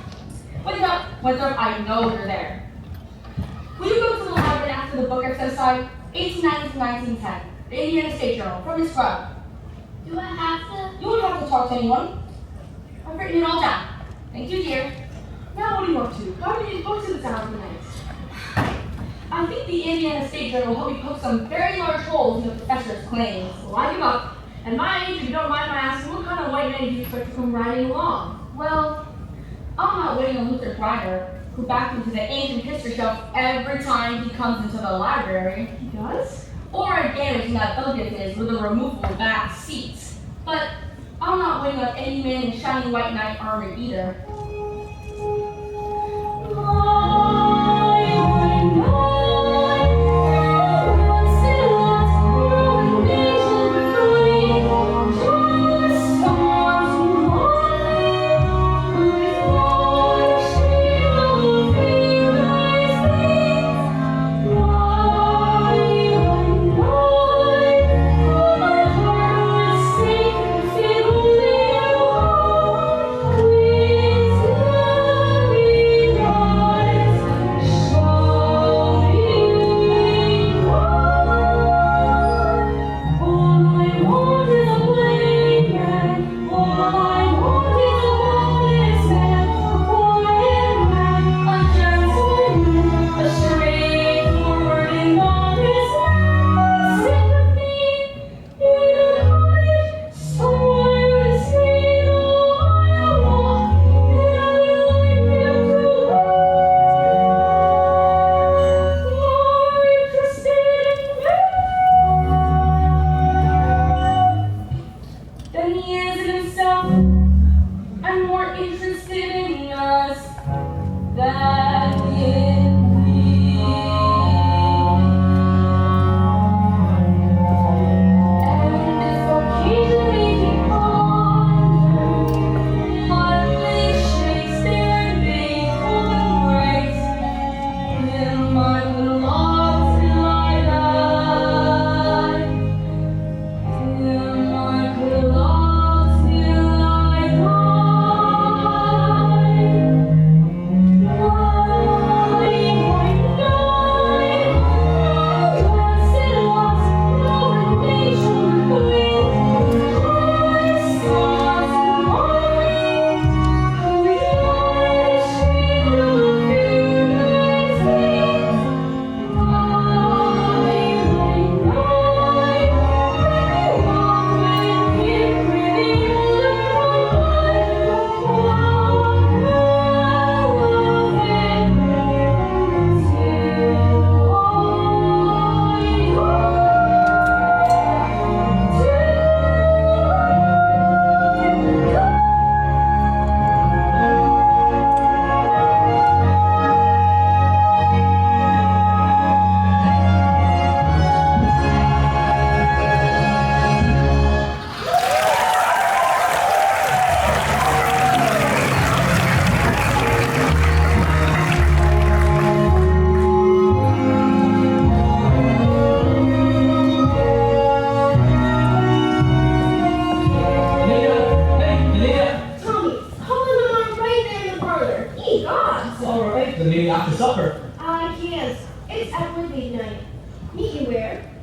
Winthrop, I know you're there. Will you go to the library after the book I've set aside? 1890 to 1910. The Indiana State Journal, from Miss Scrub. Do I have to? You won't have to talk to anyone. I've written it all down. Thank you, dear. Now what are you up to? How many books is it down for nights? I think the Indiana State Journal will help me poke some very large holes in the professor's claims. Well, I give up. At my age, if you don't mind my asking, what kind of white man do you expect to come riding along? Well, I'm not waiting on Luther Grinder, who backed into the ancient history shelf every time he comes into the library. He does? Or again, in that building of his with the removable back seats. But I'm not waiting on any man in shiny white knight armor either.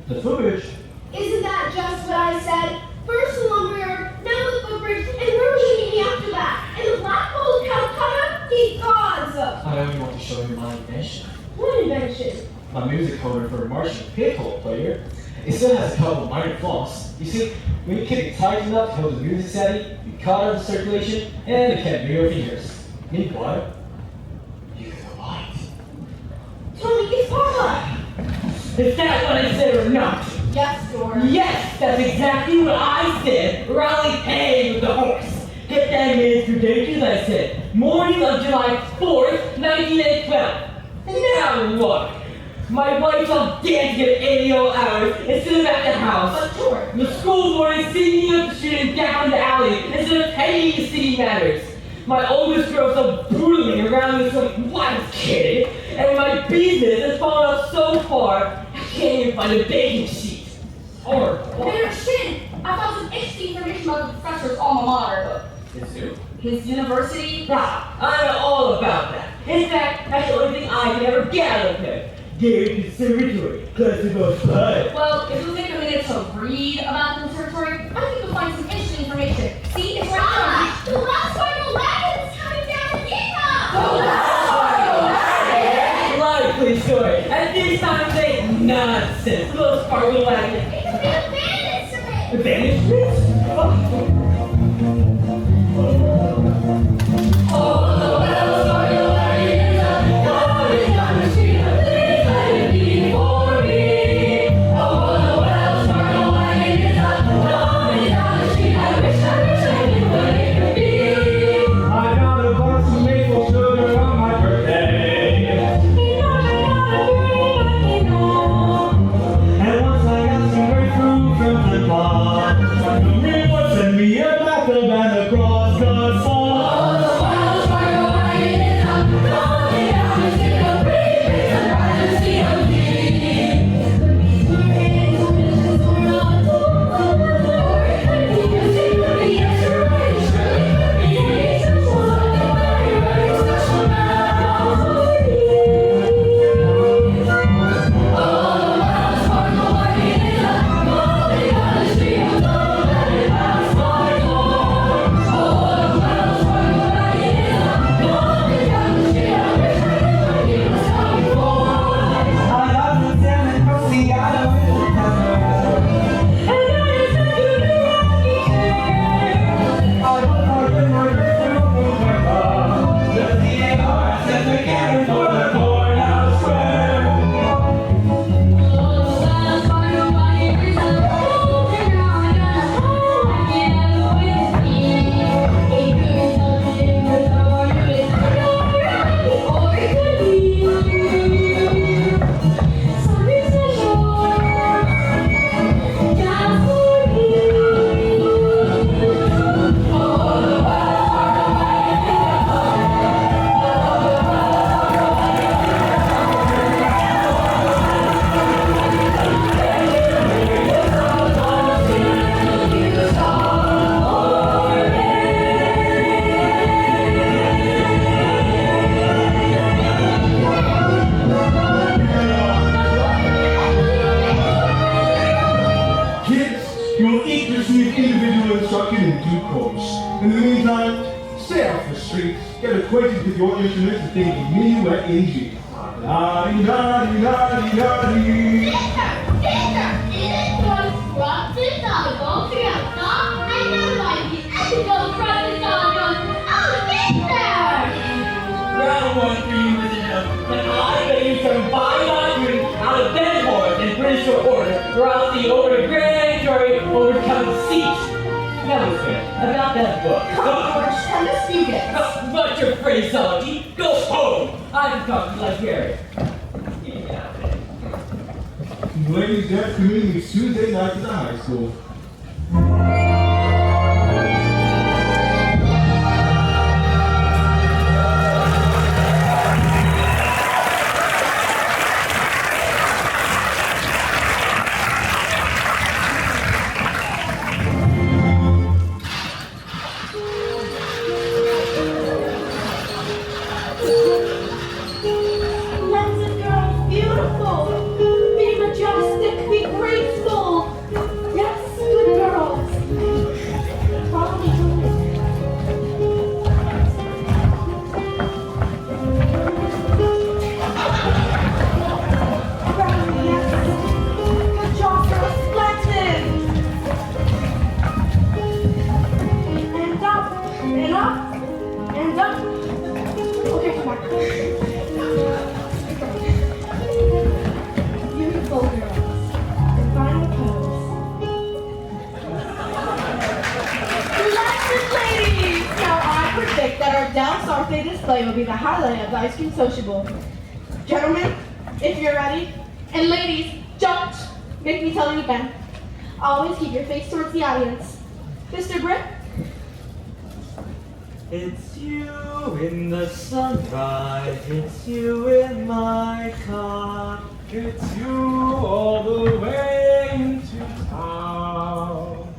The footbridge. Isn't that just what I said? First the lumberyard, now the footbridge, and where will you meet me after that? In the Black Hole of Calcutta? Ye gods! I only want to show you my invention. What invention? my music coder for a Martian pinhole player. It still has a couple of minor flaws. You see, when you kick it tight enough to hold the music steady, you cut out the circulation, and it can't move your fingers. Meanwhile, you can light. Tony, it's Paula! Is that what I said or not? Yes, George. Yes, that's exactly what I said. Rally hay with the horse. Get that man's credentials, I said. Morning of July 4th, 1912. And now what? My wife's all dancing at 80 hours instead of at the house. But George, The school board is singing up the street and down the alley instead of paying the city matters. My oldest girl's so brutally around this like wild kid, and my business has fallen off so far, I can't even find a baking sheet. Or Mayor Shin, I found some interesting information about the professor's alma mater. His who? His university. Ah, I know all about that. In fact, that's the only thing I can ever get out of him. Gary Conservatory, class of most fun. Well, if you'll take a minute to read about the conservatory, I think you'll find some interesting information. See, it's right The last final wagon is coming down the Gita! Likely story. And this time they nonsense. The most part of the wagon. It's the abandoned survey! Banishment? In the meantime, stay off the streets, get acquainted with your instruments and think minuet in G. La-di-da-di-da-di-da-di. Round one for you, Mr. Hill. And I bet you some fine laundry out of bed boards in pretty short order, or I'll see you over to grand jury over to come seat. Now, Mister, about that book. George, and the students. But your phraseology, go home. I can talk to you like Gary. Yeah. Ladies, that's community Tuesday night at the high school. Beautiful. Be majestic, be graceful. Yes, display will be the highlight of the ice cream sociable. Gentlemen, if you're ready, and ladies, don't make me tell you again. Always keep your face towards the audience. Mr. Britt? It's you in the sunrise, it's you in my car, it's you all the way into town.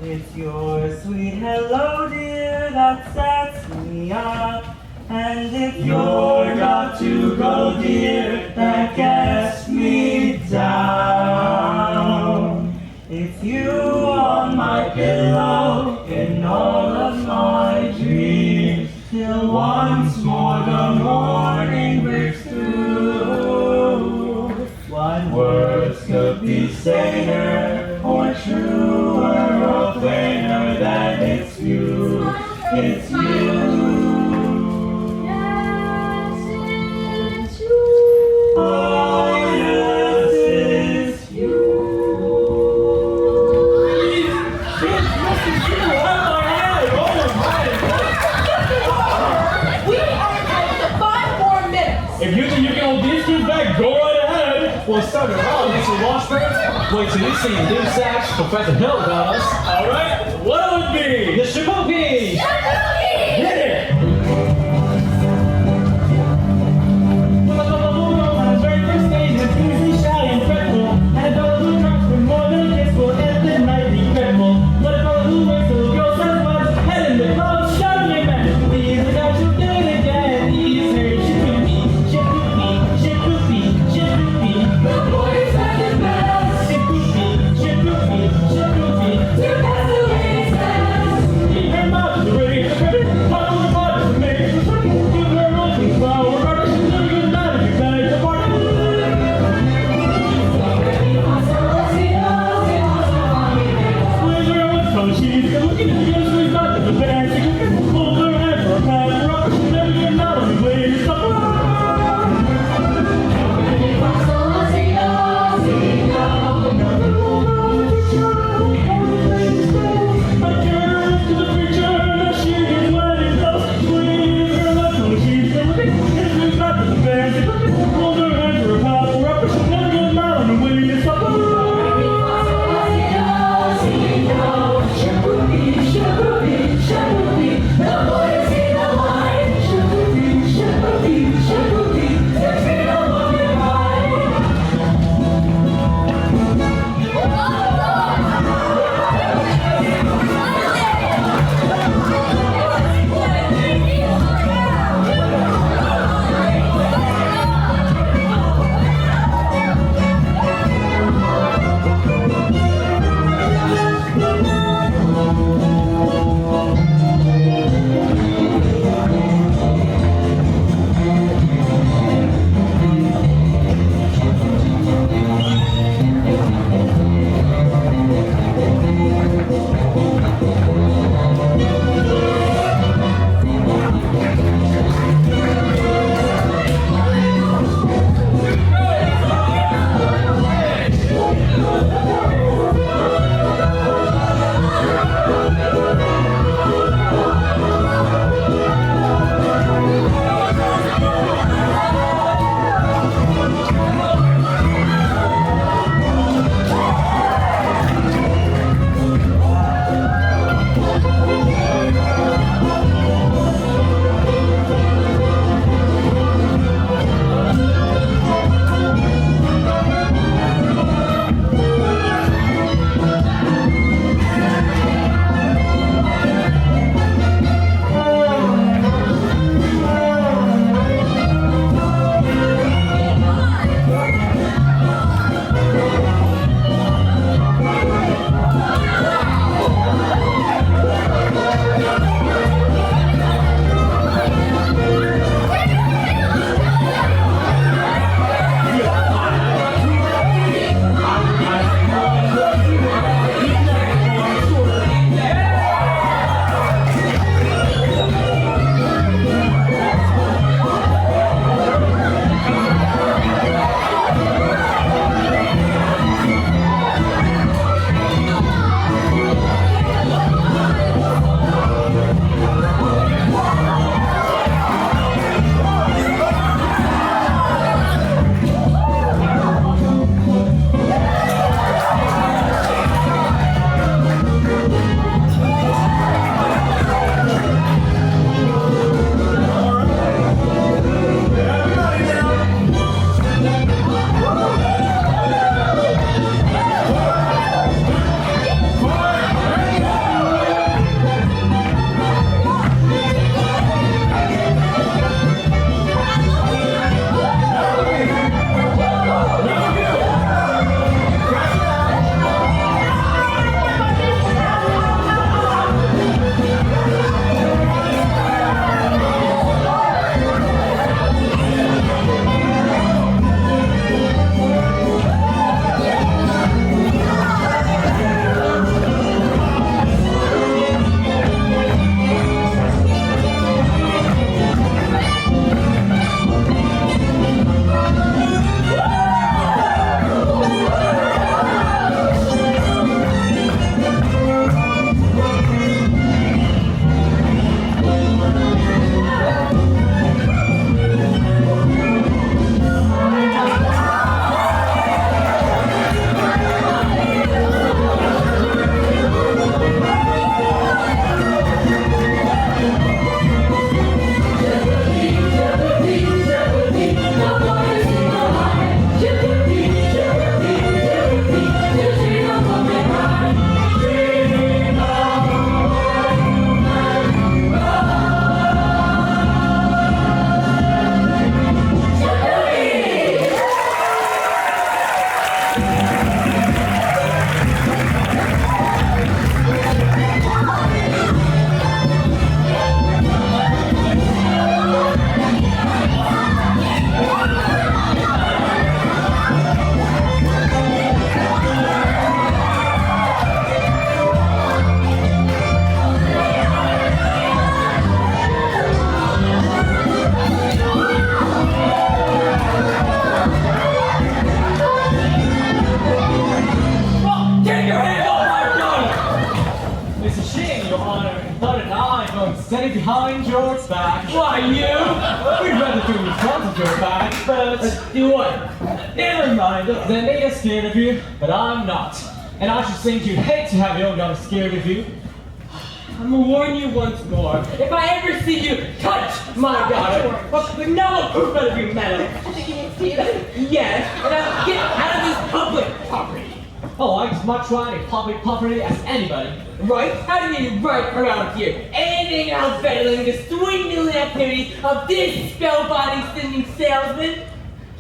It's your sweet hello dear that sets me up, and it's your got to go dear that gets me down. It's you on my pillow in all of my dreams, till once more the morning breaks through. What words could be saner or truer or plainer than it's you, it's you. Yes, it's you. Oh yes, it's you. We are entitled to 5 more minutes. If you think you can hold these two back, go right ahead. Well, start it out, Mr. Washburn. Wait till you see Dim Sachs, Professor Hill about us. All right, what would be? Mr. Monkey. Hit it. Well, I on the very first stage, it's easy, shy, and fretful. And a fellow who drops for more than a kiss will end the night regretful. But a fellow who waits till the girl says once, head in the clouds, shouting amen. He's the guy who did it again. He's her shippy, shippy, shippy, shippy. The boy is back in bed. Shippy, shippy, shippy. To pass away his best. He came out to the radio. standing behind George's back. Why, you? We'd rather do in front of your back, but... Do what? Never mind, they made us scared of you, but I'm not. And I should think you'd hate to have your own daughter scared of you. I'm gonna warn you once more. If I ever see you touch my daughter, with no proof of your metal. I think you need to see that. Yes, and I'll get out of this public property. Oh, I as much right in public property as anybody. Right? How do you mean right around here? Anything else better than the swindling activities of this spellbinding singing salesman?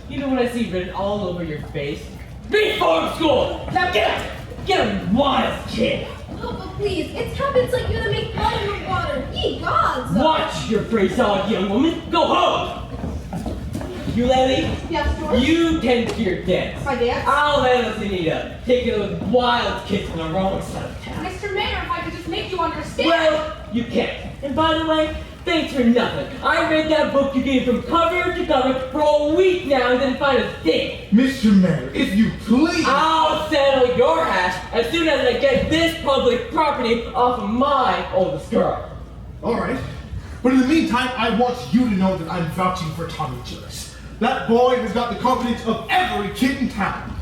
You know what I see written all over your face? Reform school! Now get up! Get up, you wild kid! Oh, but please, it's habits like you that make blood in the water. Ye gods! Watch your phrase-odd, young woman! Go home! You, Lily? Yes, George? You tend to your dance. My dance? I'll handle Anita, taking those wild kids from the wrong side of town. Mr. Mayor, if I could just make you understand. Well, you can't. And by the way, thanks for nothing. I read that book you gave from cover to cover for a week now and didn't find a thing. Mr. Mayor, if you please. I'll settle your hash as soon as I get this public property off of my oldest girl. All right. But in the meantime, I want you to know that I'm vouching for Tommy Joyce. That boy has got the confidence of every kid in town.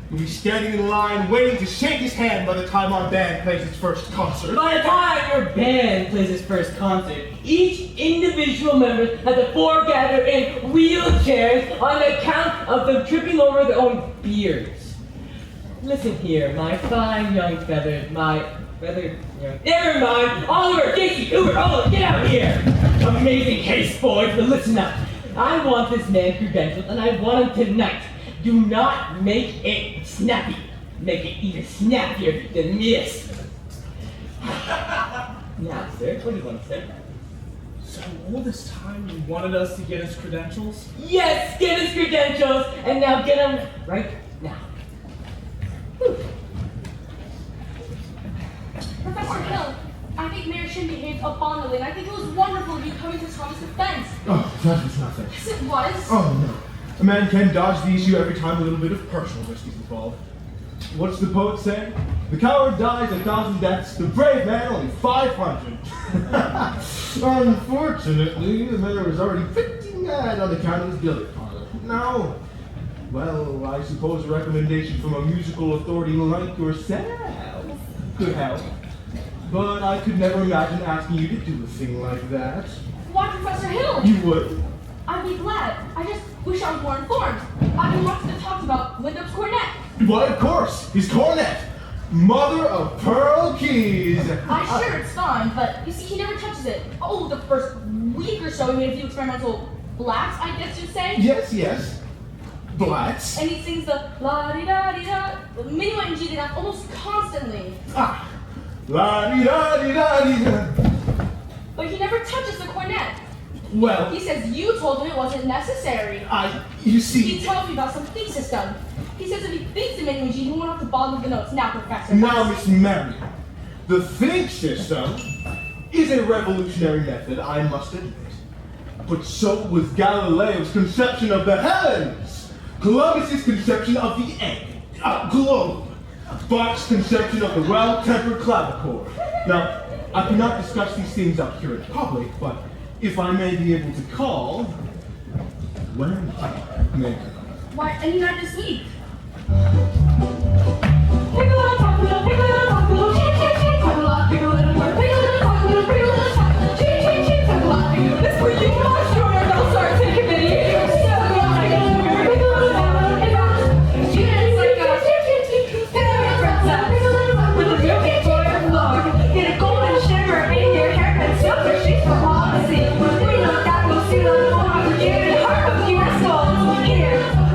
You'll be standing in line waiting to shake his hand by the time our band plays its first concert. By the time your band plays its first concert, each individual member has to foregather in wheelchairs on account of them tripping over their own beards. Listen here, my fine young feathered, never mind, Oliver, Casey, Hoover, Oliver, get out here! Amazing case, boys, but listen up. I want this man credentialed, and I want him tonight. Do not make it snappy. Make it even snappier than this. Now, sir, what do you want to say? So all this time you wanted us to get his credentials? Yes, get his credentials, and now get them right now. Whew. Professor Hill, I think Mayor Shin behaved abominably, and I think it was wonderful of you coming to Thomas' defense. Oh, that was nothing. Yes, it was. Oh, no. A man can dodge the issue every time a little bit of personal risk is involved. What's the poet say? The coward dies 1,000 deaths, the brave man only 500. Unfortunately, the mayor was already pretty mad on account of his billiard parlor. Now, well, I suppose a recommendation from a musical authority like yourself could help. But I could never imagine asking you to do a thing like that. Why, Professor Hill? You would? I'd be glad. I just wish I was more informed. I've been watching the talks about Wyndham's cornet. Why, of course, his cornet. Mother of pearl keys. I'm sure it's fun, but you see, he never touches it. Oh, the first week or so, he made a few experimental blacks, I guess you'd say. Yes. Blacks. And he sings the la-di-da-di-da, the minuet and G-da almost constantly. Ah. La-di-da-di-da-di-da. But he never touches the cornet. Well, He says you told him it wasn't necessary. you He see. tells me about some think system. He says if he thinks the minuet G, he won't have to bother with the notes. Now, Professor. Now, Miss Mary, the think system is a revolutionary method, I must admit. But so was Galileo's conception of the heavens, Columbus's conception of the globe, Bach's conception of the well-tempered clavichord. Now, I cannot discuss these things up here in public, but if I may be able to call, when may I? Why, any night this week.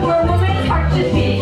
Where a woman's heart should be.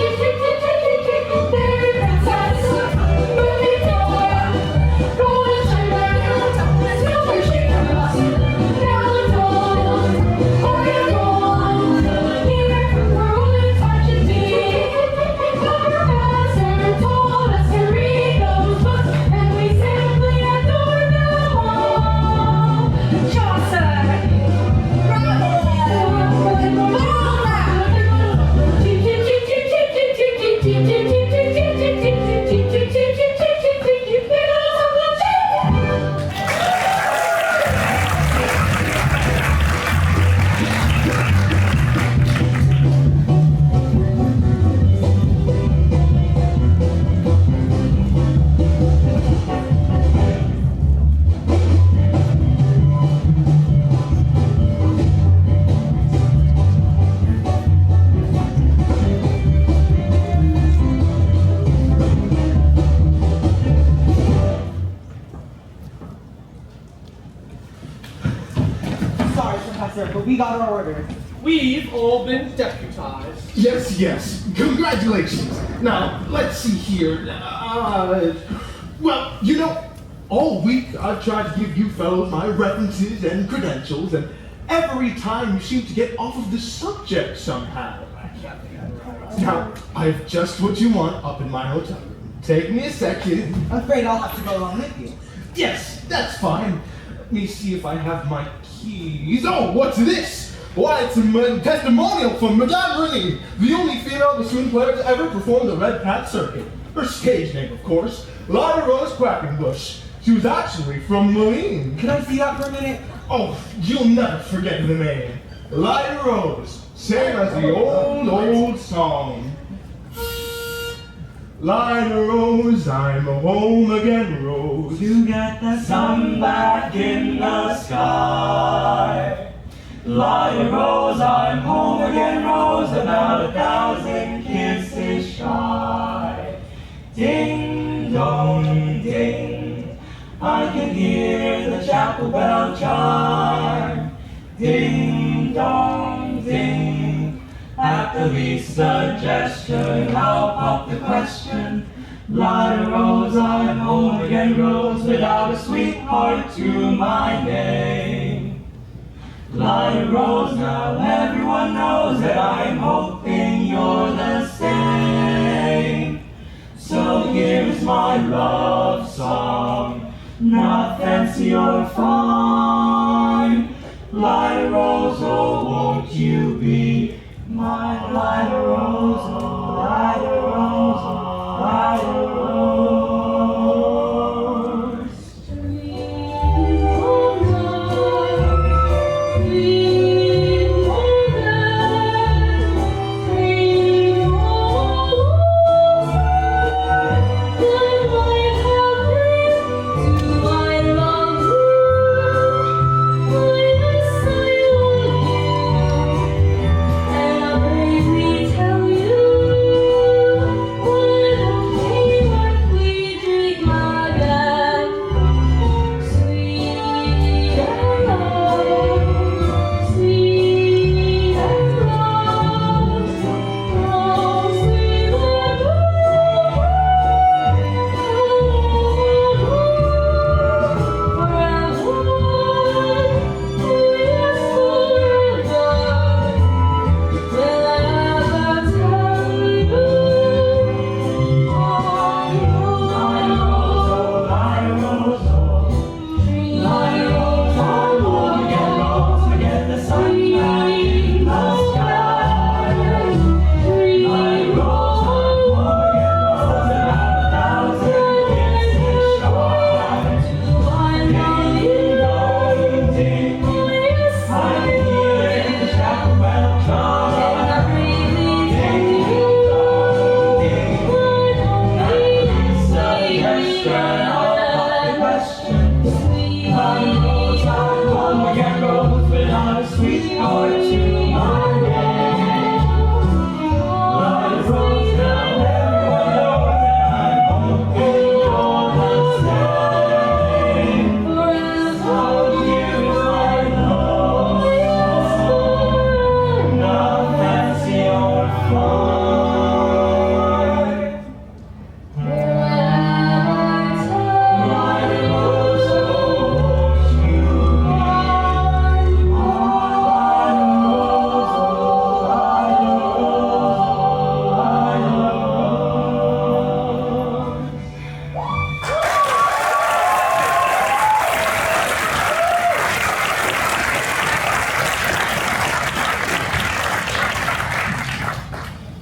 we got our order. We've all been deputized. Yes, yes. Congratulations. Now, let's see here. Well, you know, all week I've tried to give you fellows my references and credentials, and every time you seem to get off of the subject somehow. Now, I have just what you want up in my hotel room. Take me a second. I'm afraid I'll have to go along with you. Yes, that's fine. Let me see if I have my keys. Oh, what's this? Why, it's a testimonial from Madame Rennie, the only female bassoon player to ever perform the Red Pat circuit. Her stage name, of course, Lyra Rose Quackenbush. She was actually from Moline. Can I see that for a minute? Oh, you'll never forget the name. Lyra Rose, same as the old song. Lyra Rose, I'm a home again, Rose. To get the sun back in the sky. Lyra Rose, I'm home again, Rose, about 1,000 kisses shy. Ding dong ding, I can hear the chapel bell chime. Ding dong ding, at the least suggestion, I'll pop the question. Lyra Rose, I'm home again, Rose, without a sweetheart to my name. Lyra Rose, now everyone knows that I'm hoping you're the same. So here's my love song, not fancy or fine. Lyra Rose, oh, won't you be my Lyra Rose, oh, Lyra Rose, oh, Lyra Rose.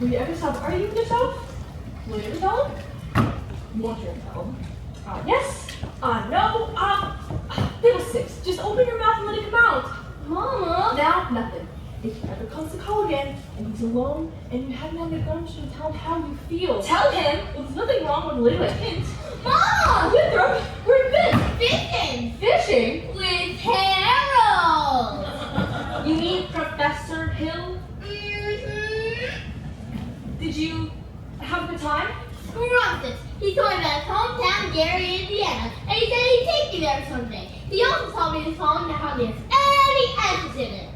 Will you ever stop arguing with yourself? Will you ever tell him? You want to tell him? Yes. No. Fiddlesticks. Just open your mouth and let it come out. Mama! Now, nothing. If he ever comes to call again, and he's alone, and you haven't had the gumption to tell him how you feel. Tell him! Well, there's nothing wrong with a little hint. Mom! Winthrop, where have you been? Fishing! Fishing? With Harold! You mean Professor Hill? Did you have a good time? Scrumptious! He told me about his hometown, Gary, Indiana, and he said he'd take me there someday. He also told me this home that hardly has any answers in it.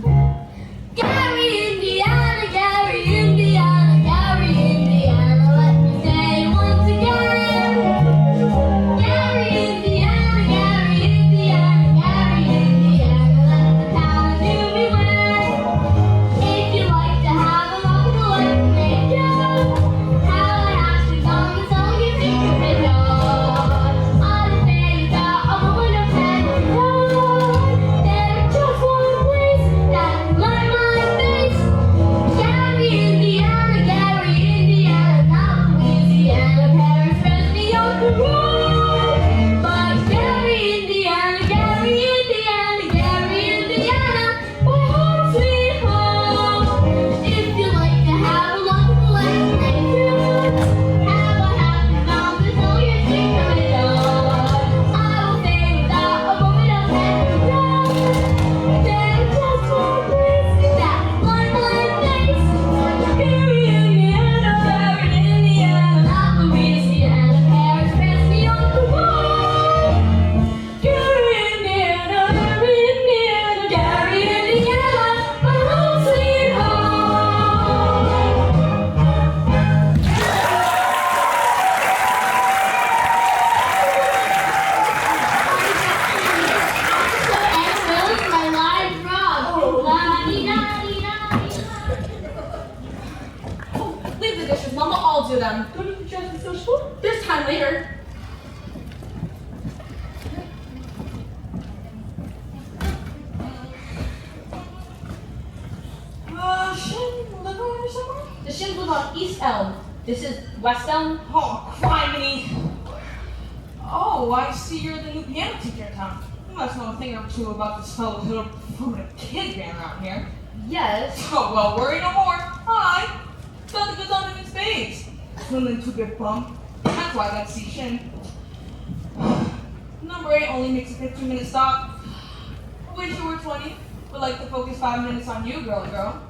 Gary, Indiana, Gary, Indiana, Gary, Indiana, let me say it once again. Gary, Indiana, Gary, Indiana, Gary, Indiana, let the town do me well. If you like to have a long life, make you have a happy song and so you think of it all. On a day without a moment of hesitation, there's just one place that can learn my face. Gary, Indiana, not Louisiana, Paris, rest beyond the road. But Gary, Indiana, my home sweet home. If you like to have a long life, make you have a happy mouth until you think of it all. I will say without a moment of hesitation, there's just one place that can learn my face. Gary, Indiana, not Louisiana, Paris, rest beyond the road. Gary, Indiana, my home sweet home. My live frog. Leave the dishes, Mama. I'll do them. Don't you just be sociable? There's time later. Shin live over here somewhere? The Shins live on East Elm. This is West Elm. Oh, criminy! Oh, I see you're the new piano teacher in town. You must know a thing or two about this fellow who a kid ran around here. Yes. Oh, well, worry no more. Hi. Got the goods on him in spades. Swimming to big bum. That's why I got to see Shin. Number 8 only makes a 15-minute stop. Wish you were 20. Would like to focus 5 minutes on you, girly girl.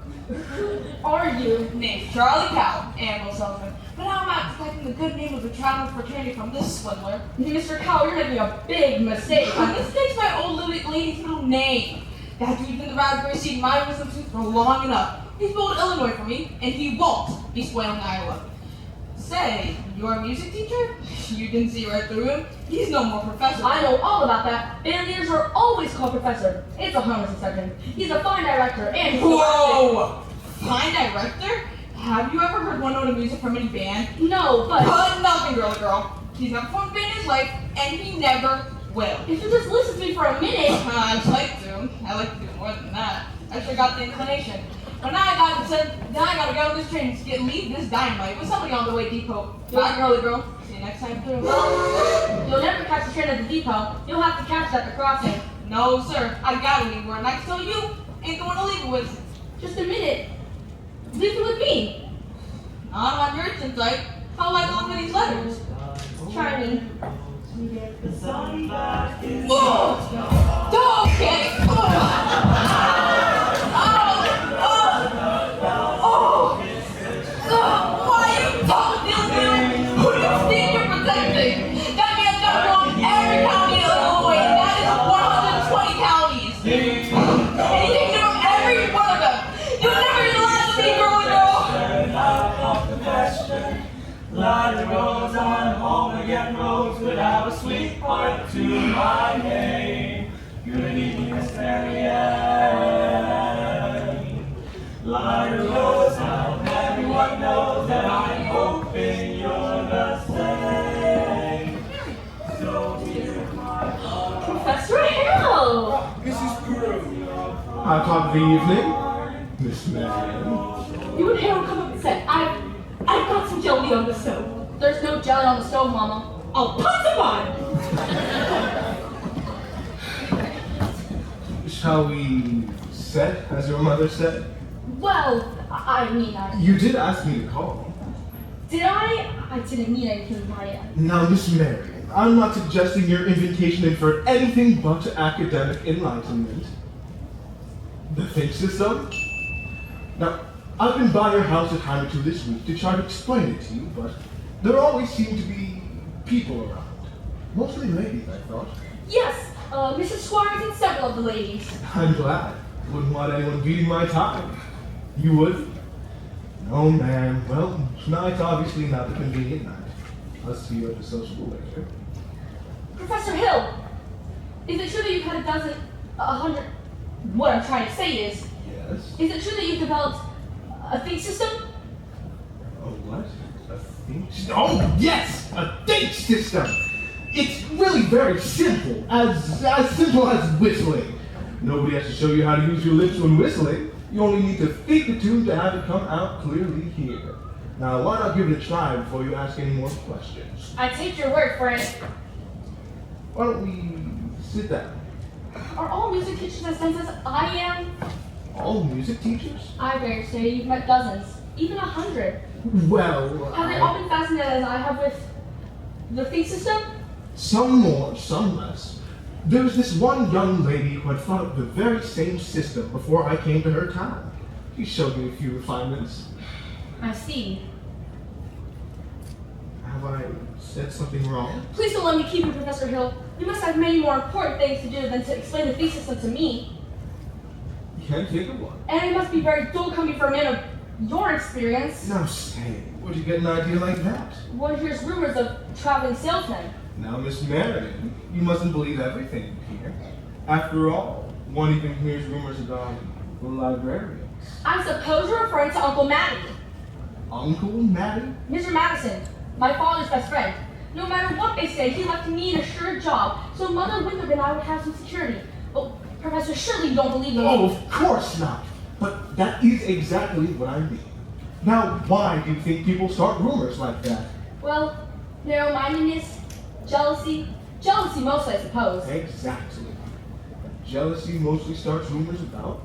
Are you? Name's Charlie Cow, animal salesman. But now I'm out protecting the good name of the traveling fraternity from this swindler. Mr. Cow, you're making a big mistake. A mistake's my old lady's middle name. That dude's been the raspberry seed in my wisdom tooth for long enough. He spoiled Illinois for me, and he won't be spoiling Iowa. Say, you're a music teacher? You didn't see right through him? He's no more professor. I know all about that. Band leaders are always called professor. It's a harmless exception. He's a fine director and Whoa! Fine director? Have you ever heard one note of music from any band? No, but Nothing, girl. He's never performed a band in his life, and he never will. if you just listen to me for a minute. I'd like to. I like to do more than that. I sure got the inclination. But now I gotta get on this train to leave this dynamite with somebody on the way depot. Bye, girly girl. See you next time through. Well, you'll never catch the train at the depot. You'll have to catch it at the crossing. No, sir. I gotta leave where I can tell you ain't the one to leave it with. Just a minute. Leave it with me. Not on your chin type. How like all of these letters? Try me. Oh! Okay! Why are you talking to me? Who do you think you're protecting? That man's got to belong in every county in Illinois, and that is 120 counties. And you take care of every one of them. You'll never get the last of me, girly girl. Line the roads on home again, roads would have a sweet part to my name. Good evening, Miss Marianne. Line the roads on, everyone knows that I'm hoping you're the same. So here's my heart. Professor Hill! Mrs. Peru. How top of the evening, Miss Marion. You and Harold come up and said, I've got some jelly on the stove. There's no jelly on the stove, Mama. I'll put some on! Shall we set, as your mother said? Well, I mean, You did ask me to call. did I? I didn't mean anything by it. Now, Miss Marion, I'm not suggesting your invitation inferred anything but academic enlightenment. The think system? Now, I've been by your house a time or two this week to try to explain it to you, but there always seem to be people around. Mostly ladies, I thought. Yes, Mrs. Squires and several of the ladies. I'm glad. Wouldn't want anyone beating my time. You would? No, ma'am. Well, tonight's obviously not the convenient night. I'll see you at the sociable later. Professor Hill, is it true that you've had a hundred? What I'm trying to say is Yes? it true that you've developed a think system? A what? A think system? Oh, yes! A think system! It's really very simple. As simple as whistling. Nobody has to show you how to use your lips when whistling. You only need to think the tune to have it come out clearly here. Now, why not give it a try before you ask any more questions? I take your word for it. Why don't we sit down? Are all music teachers as dense as I am? All music teachers? I dare say you've met dozens, even 100. Well, Have they all been fascinated as I have with the think system? Some more, some less. There was this one young lady who had thought of the very same system before I came to her town. She showed me a few refinements. I see. Have I said something wrong? Please don't let me keep you, Professor Hill. You must have many more important things to do than to explain the think system to me. Can't think of one. And it must be very dull coming from a man of your experience. Now say, where'd you get an idea like that? One hears rumors of traveling salesmen. Now, Miss Merriman, you mustn't believe everything you hear. After all, one even hears rumors about the librarians. I suppose you're referring to Uncle Matty. Uncle Matty? Mr. Madison, my father's best friend. No matter what they say, he left me an assured job, so Mother Winthrop and I would have some security. Oh, Professor, surely you don't believe me. Oh, of course not. But that is exactly what I mean. Now, why do you think people start rumors like that? Well, narrow-mindedness, jealousy most, I suppose. Exactly. Jealousy mostly starts rumors about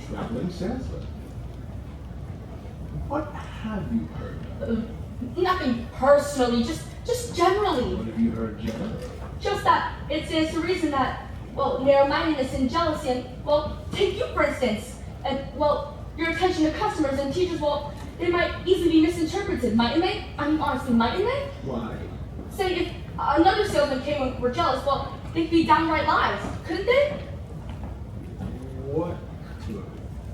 traveling salesmen. What have you heard? Nothing personally, just generally. What have you heard generally? Just that it stands to reason that, well, narrow-mindedness and jealousy, and, well, take you for instance, and, well, your attention to customers and teachers, well, they might easily be misinterpreted, mightn't they? I mean, honestly, mightn't they? Why? Say, if another salesman came and were jealous, well, they'd be downright lies, couldn't they? What could?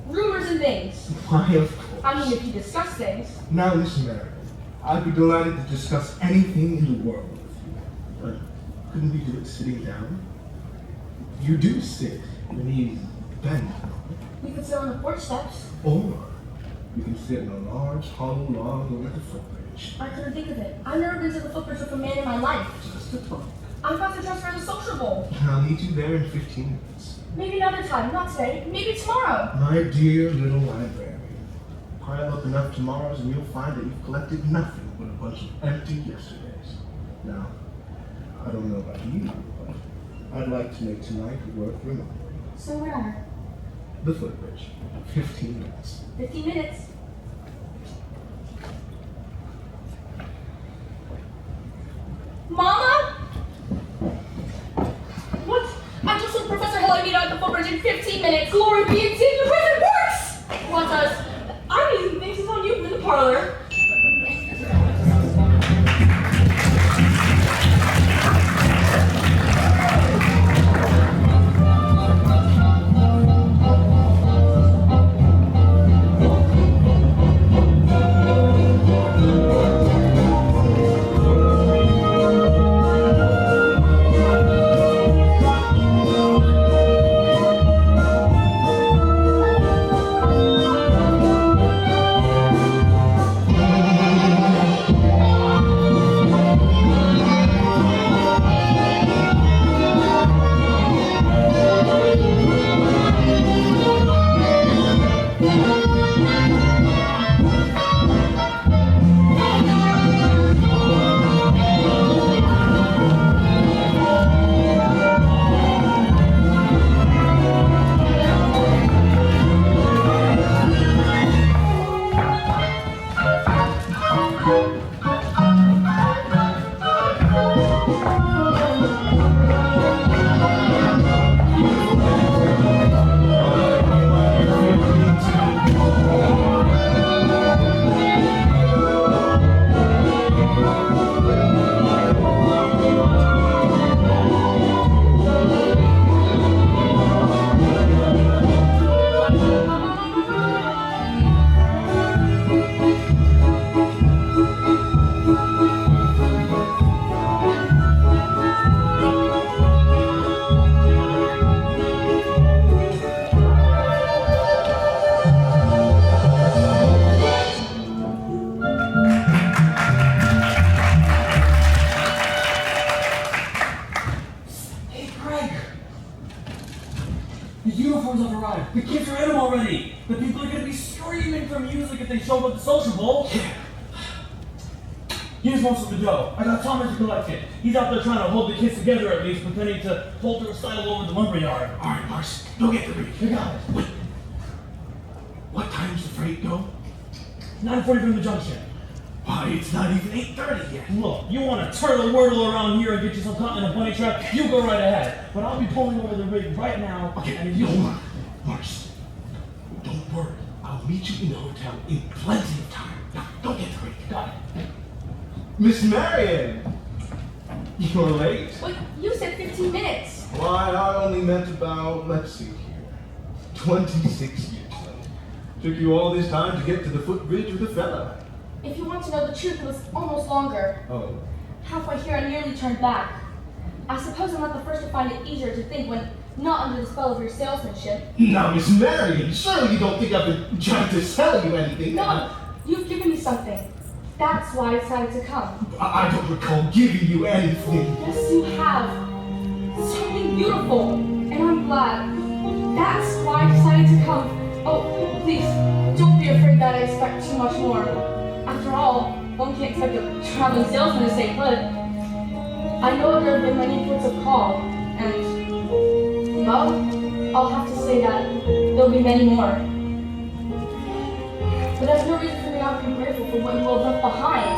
Rumors and things. Why, of course. I mean, if you discuss things. Now, Miss Merriman, I'd be delighted to discuss anything in the world with you. But couldn't we do it sitting down? You do sit when you bend. We could sit on the porch steps. Or you can sit in a large hollow log over the footbridge. I couldn't think of it. I've never been to the footbridge with a man in my life. Just to talk. I'm about to dress for the sociable. I'll meet you there in 15 minutes. Maybe another time, not today, maybe tomorrow. My dear little librarian, pile up enough tomorrows and you'll find that you've collected nothing but a bunch of empty yesterdays. Now, I don't know about you, but I'd like to make tonight worth remembering. So where? The footbridge. 15 minutes. 15 minutes. Mama? What? I just told Professor Hill I meet her at the footbridge in 15 minutes. Glory be in the present works! What does? I'm using things on you in the parlor. He just wants them to go. I got Thomas to collect it. He's out there trying to hold the kids together at least, pretending to hold the recital over the lumberyard. All right, Mars, go get the rig. You got it. Wait. What time's the freight go? 9:40 from the junction. Why, it's not even 8:30 yet. Look, you want to turtle wordle around here and get yourself caught in a bunny trap, you go right ahead. But I'll be pulling over the rig right now. Okay, and if you hold on. Mars, don't worry. I'll meet you in the hotel in plenty of time. Now, go get the rig. Got it. Miss Marion! You're late. Wait, you said 15 minutes. Why, I only meant about, let's see here, 26 years late. Took you all this time to get to the footbridge with a fella. If you want to know the truth, it was almost longer. Oh. Halfway here, I nearly turned back. I suppose I'm not the first to find it easier to think when not under the spell of your salesmanship. Now, Miss Marion, surely you don't think I've been trying to sell you anything. No, you've given me something. That's why I decided to come. I don't recall giving you anything. Yes, you have. Something beautiful, and I'm glad. That's why I decided to come. Oh, please, don't be afraid that I expect too much more. After all, one can't expect a traveling salesman to stay put. I know there have been many ports of call, and, well, I'll have to say that there'll be many more. But there's no reason for me not to be grateful for what you all left behind.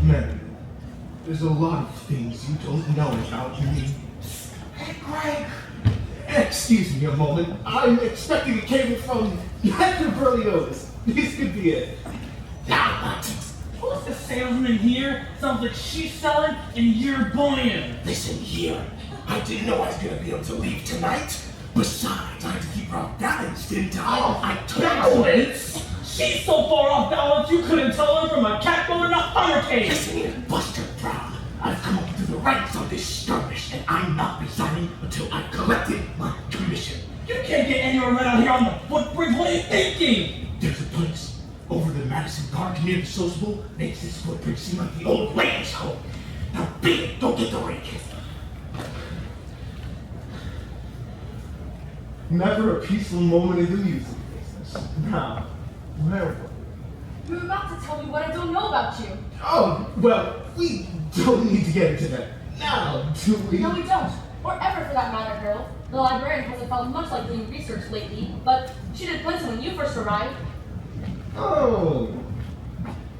Marion, there's a lot of things you don't know about me. Hey, Greg! Excuse me a moment. I'm expecting a cable from Hector Berlioz. This could be it. Now what? Who's the salesman here? Sounds like she's selling and you're buying. Listen here. I didn't know I was going to be able to leave tonight. Besides, I had to keep her off balance, didn't I? Oh, I told balance? She's so far off balance you couldn't tell her from a catboat in a hunter cage. Listen here, Buster Brown. I've come up through the ranks of this skirmish, and I'm not resigning until I've collected my commission. You can't get anywhere right out here on the footbridge. What are you thinking? There's a place over the Madison Park near the Sociable makes this footbridge seem like the old lady's home. Now beat it, go get the ring. Never a peaceful moment in the music business. Now, where were we? You're about to tell me what I don't know about you. Oh, well, we don't need to get into that now, do we? No, we don't. Or ever for that matter, Harold. The librarian hasn't felt much like doing research lately, but she did plenty when you first arrived. Oh.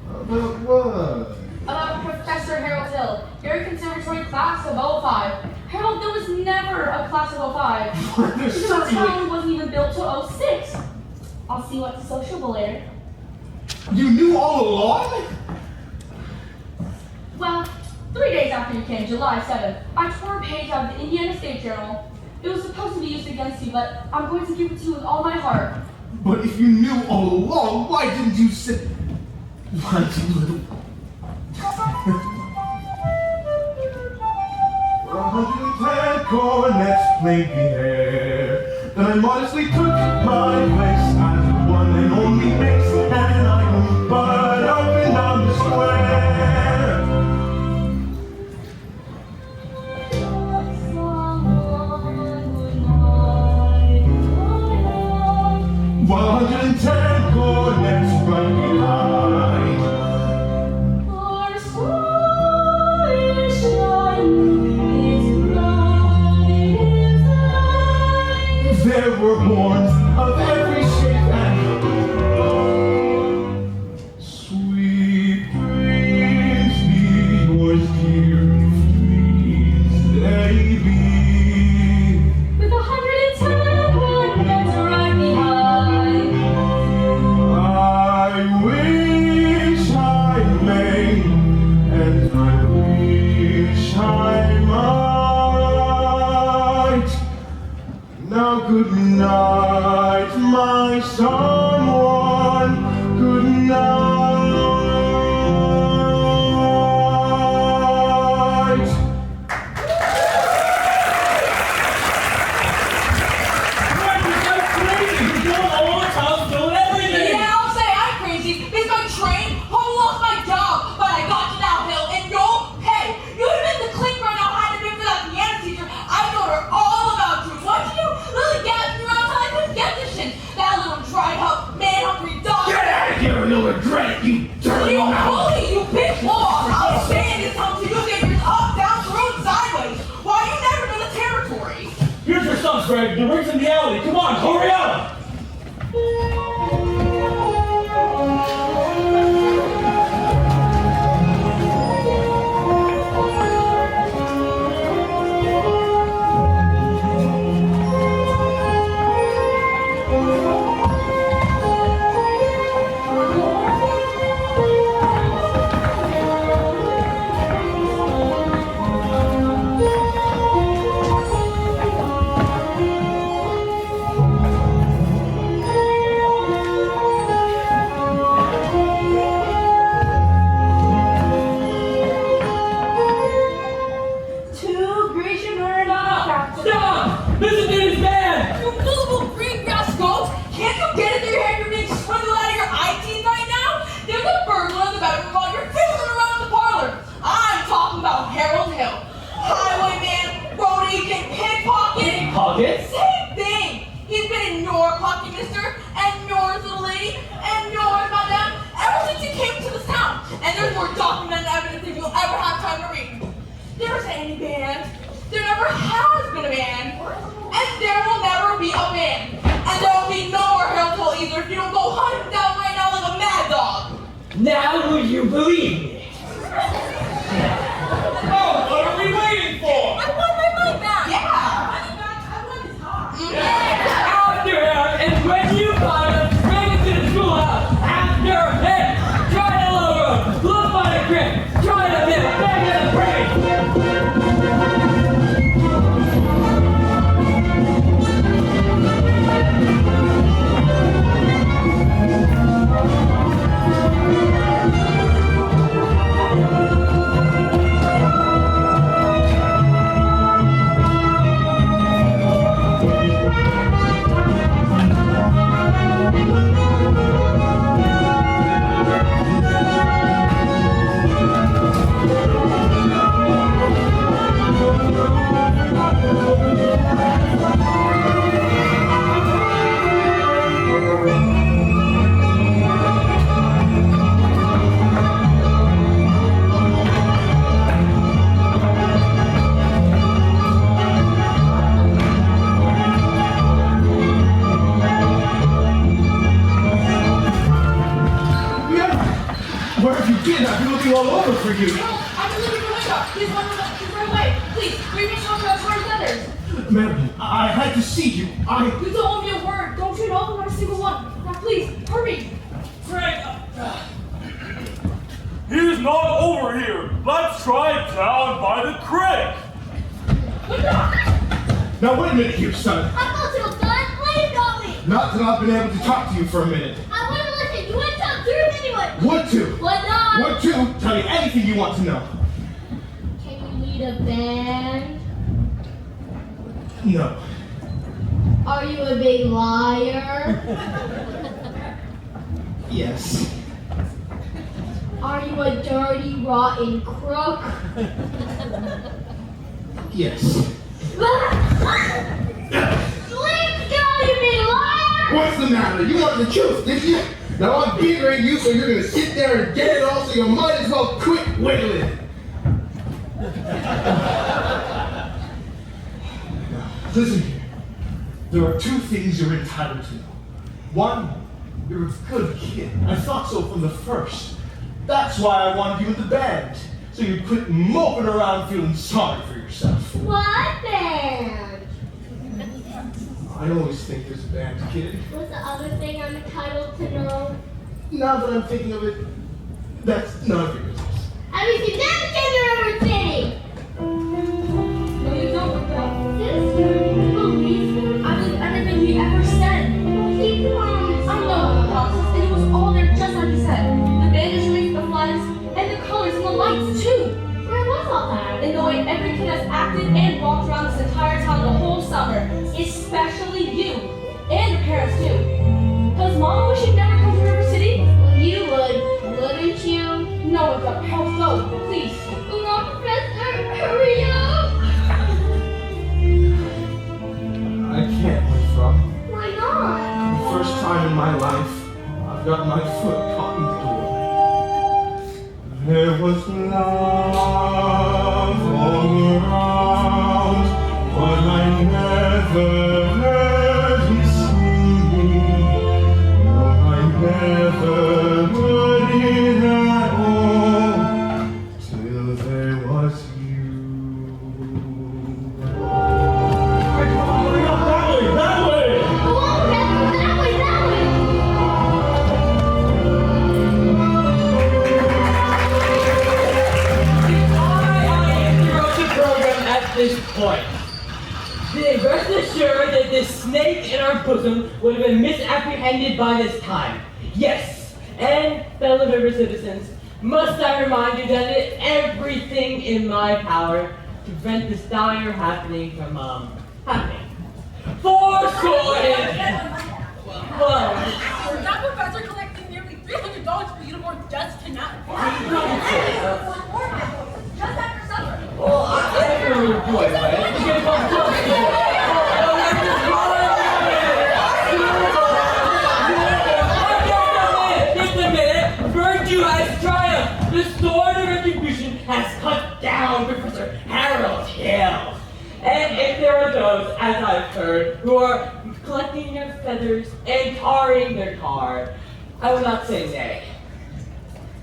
About what? About Professor Harold Hill, your conservatory class of '05. Harold, there was never a class of '05. Because the town wasn't even built till '06. I'll see you at the sociable later. You knew all along? Well, 3 days after you came, July 7th, I tore a page out of the Indiana State Journal. It was supposed to be used against you, but I'm going to give it to you with all my heart. But if you knew all along, why didn't you say... Why did you... 110 cornets played the air. Then I modestly took my place as the one and only mix, and I but up and down the square. While 110 cornets right behind. There were horns of every shape and sweet dreams be yours, dear dreams they be. With 110 cornets right behind. I wish I may, and I wish I might. Now good night, my someone, good night. Yeah, I'll say I'm crazy. Because my train home lost my job, but I got you now, Hill, and you'll pay. You would have been the clink right now had it been for that piano teacher. I told her all about you. What you do? Lily gasped me around till I couldn't get this shit. That little dried up, man-hungry dog. Get out of here and you'll regret it, you dirty You mouth. bully, you big wall. I'll stand this home till you get yours up, down, through, and sideways. Why you never been the territory? Here's your son, Greg. The ring's in the alley. Come on, hurry up! Two Grecian Stop! Listen to this man! You little green grass goats! Can't you get it through your head you're being swindled out of your eye teeth right now? There's a burglar in the bedroom while you're fiddling around the parlor. I'm talking about Harold Hill. Highwayman, road agent, pickpocket. Pocket? Same thing. He's been in your pocket, mister, and yours, little lady, and yours, madame, ever since you came to this town. And there's more documented evidence than you'll ever have time to read. There isn't any band. There never has been a band. And there will never be a band. And there will be no more Harold Hill either if you don't go hunt him down right now like a mad dog. Now will you believe me? Oh, what are we waiting for? I want my money back. Yeah. Money back? I want his heart. After him, and when you find him, bring him to the schoolhouse. After him, try to lower him. Look by the grip. Try to hit him back in the brain. you. No, I'm looking for Window. He's run away. Please, bring me some of those hard letters. Madam, I had to see you. You don't owe me a word. Don't you know not a single one? Now please, hurry. Frank! He's not over here. Let's try down by the creek. Now wait a minute here, son. I'm not your son. Please call me. Not till I've been able to talk to you for a minute. I want to listen. You wouldn't tell the truth anyway. What to? What not? What to? Tell you anything you want to know. Can you lead a band? No. Are you a big liar? Yes. Are you a dirty, rotten crook? Yes. Leave go, you big liar! What's the matter? You want the truth, did you? Now I'm bigger than you, so you're gonna sit there and get it all, so you might as well quit wiggling. Listen here. There are two things you're entitled to know. One, you're a good kid. I thought so from the first. That's why I wanted you in the band. So you quit moping around feeling sorry for yourself. What band? I always think there's a band, kid. What's the other thing I'm entitled to know? Now that I'm thinking of it, that's none of your business. Have you seen that kid in River City? No, you don't, Rebecca. Sister, you believe him? I believe everything he ever said. He promised. I know he promised, and it was all there just like he said. The bandages, the flags, and the colors and the lights too. Where was all that? And the way every kid has acted and walked around this entire town the whole summer, especially you, and your parents too. Does Mom wish you'd never come to River City? Well, you would, wouldn't you? No, Rebecca, help go, please. Come on, Professor, hurry up! I can't withdraw. Why not? The first time in my life, I've got my foot caught in the door. There was love all around, but I never heard you sing. No, I never heard it at all, till there was you. That way! Go on, Professor, that way, that way! This point. Then rest assured that this snake in our bosom would have been misapprehended by this time. Yes, and fellow river citizens, must I remind you that I did everything in my power to prevent this dire happening from happening. Fourscore well, That professor collected nearly $300 for uniform just tonight. Just after supper. well, I am a boy, right? You get a Just a minute. Virtue has triumphed. The sword of retribution has cut down Professor Harold Hill. And if there are those, as I've heard, who are collecting their feathers and tarring their tar, I will not say nay.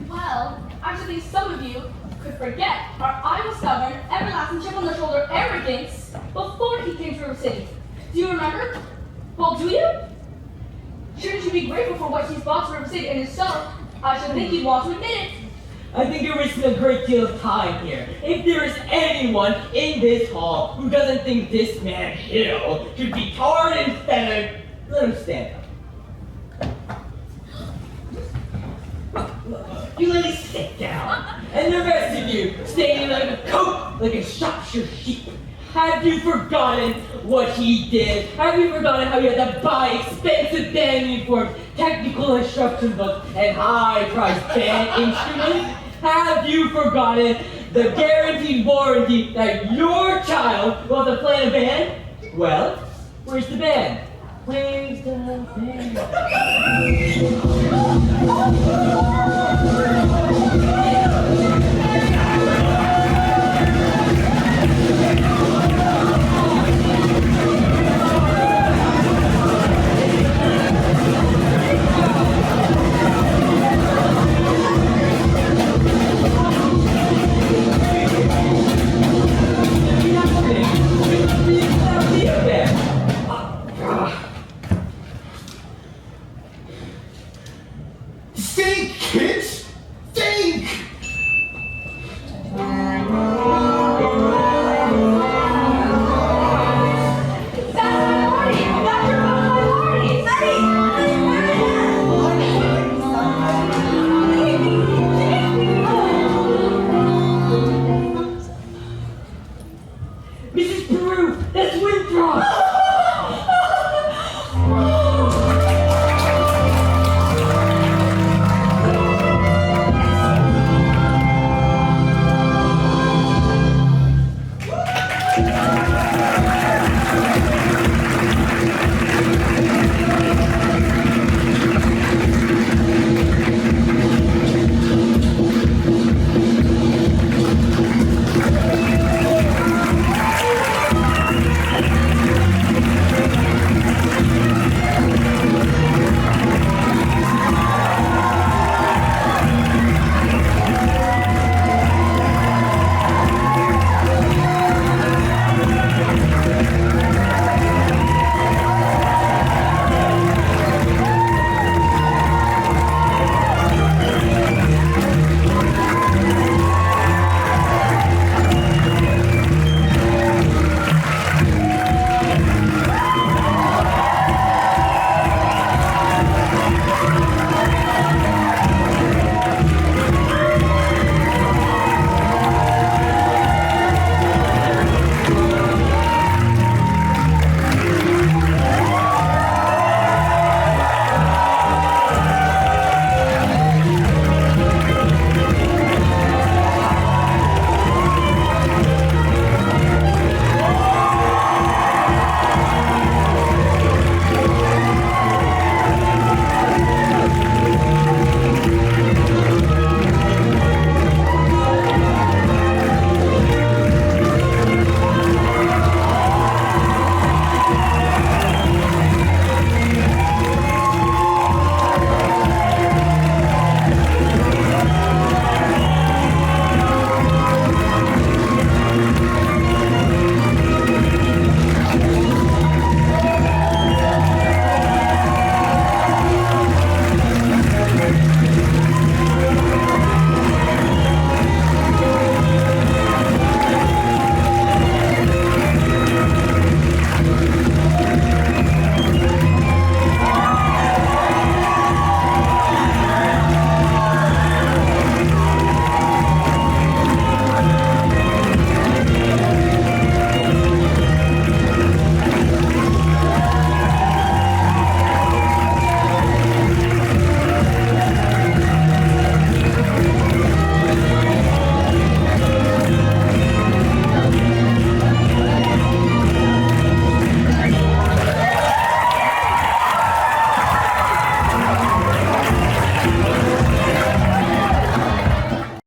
Well, actually, some of you could forget our Iowa stubborn, everlasting chip on the shoulder arrogance before he came to River City. Do you remember? Well, do you? Shouldn't you be grateful for what he's brought to River City? And if so, I should think you'd want to admit it. I think you're wasting a great deal of time here. If there is anyone in this hall who doesn't think this man Hill should be tarred and feathered, let him stand up. You ladies sit down. And the rest of you, standing like a coat, like a Shropshire sheep. Have you forgotten what he did? Have you forgotten how you had to buy expensive band uniforms, technical instruction books, and high-priced band instruments? Have you forgotten the guaranteed warranty that your child will have to play in a band? Well, where's the band? Where's the band?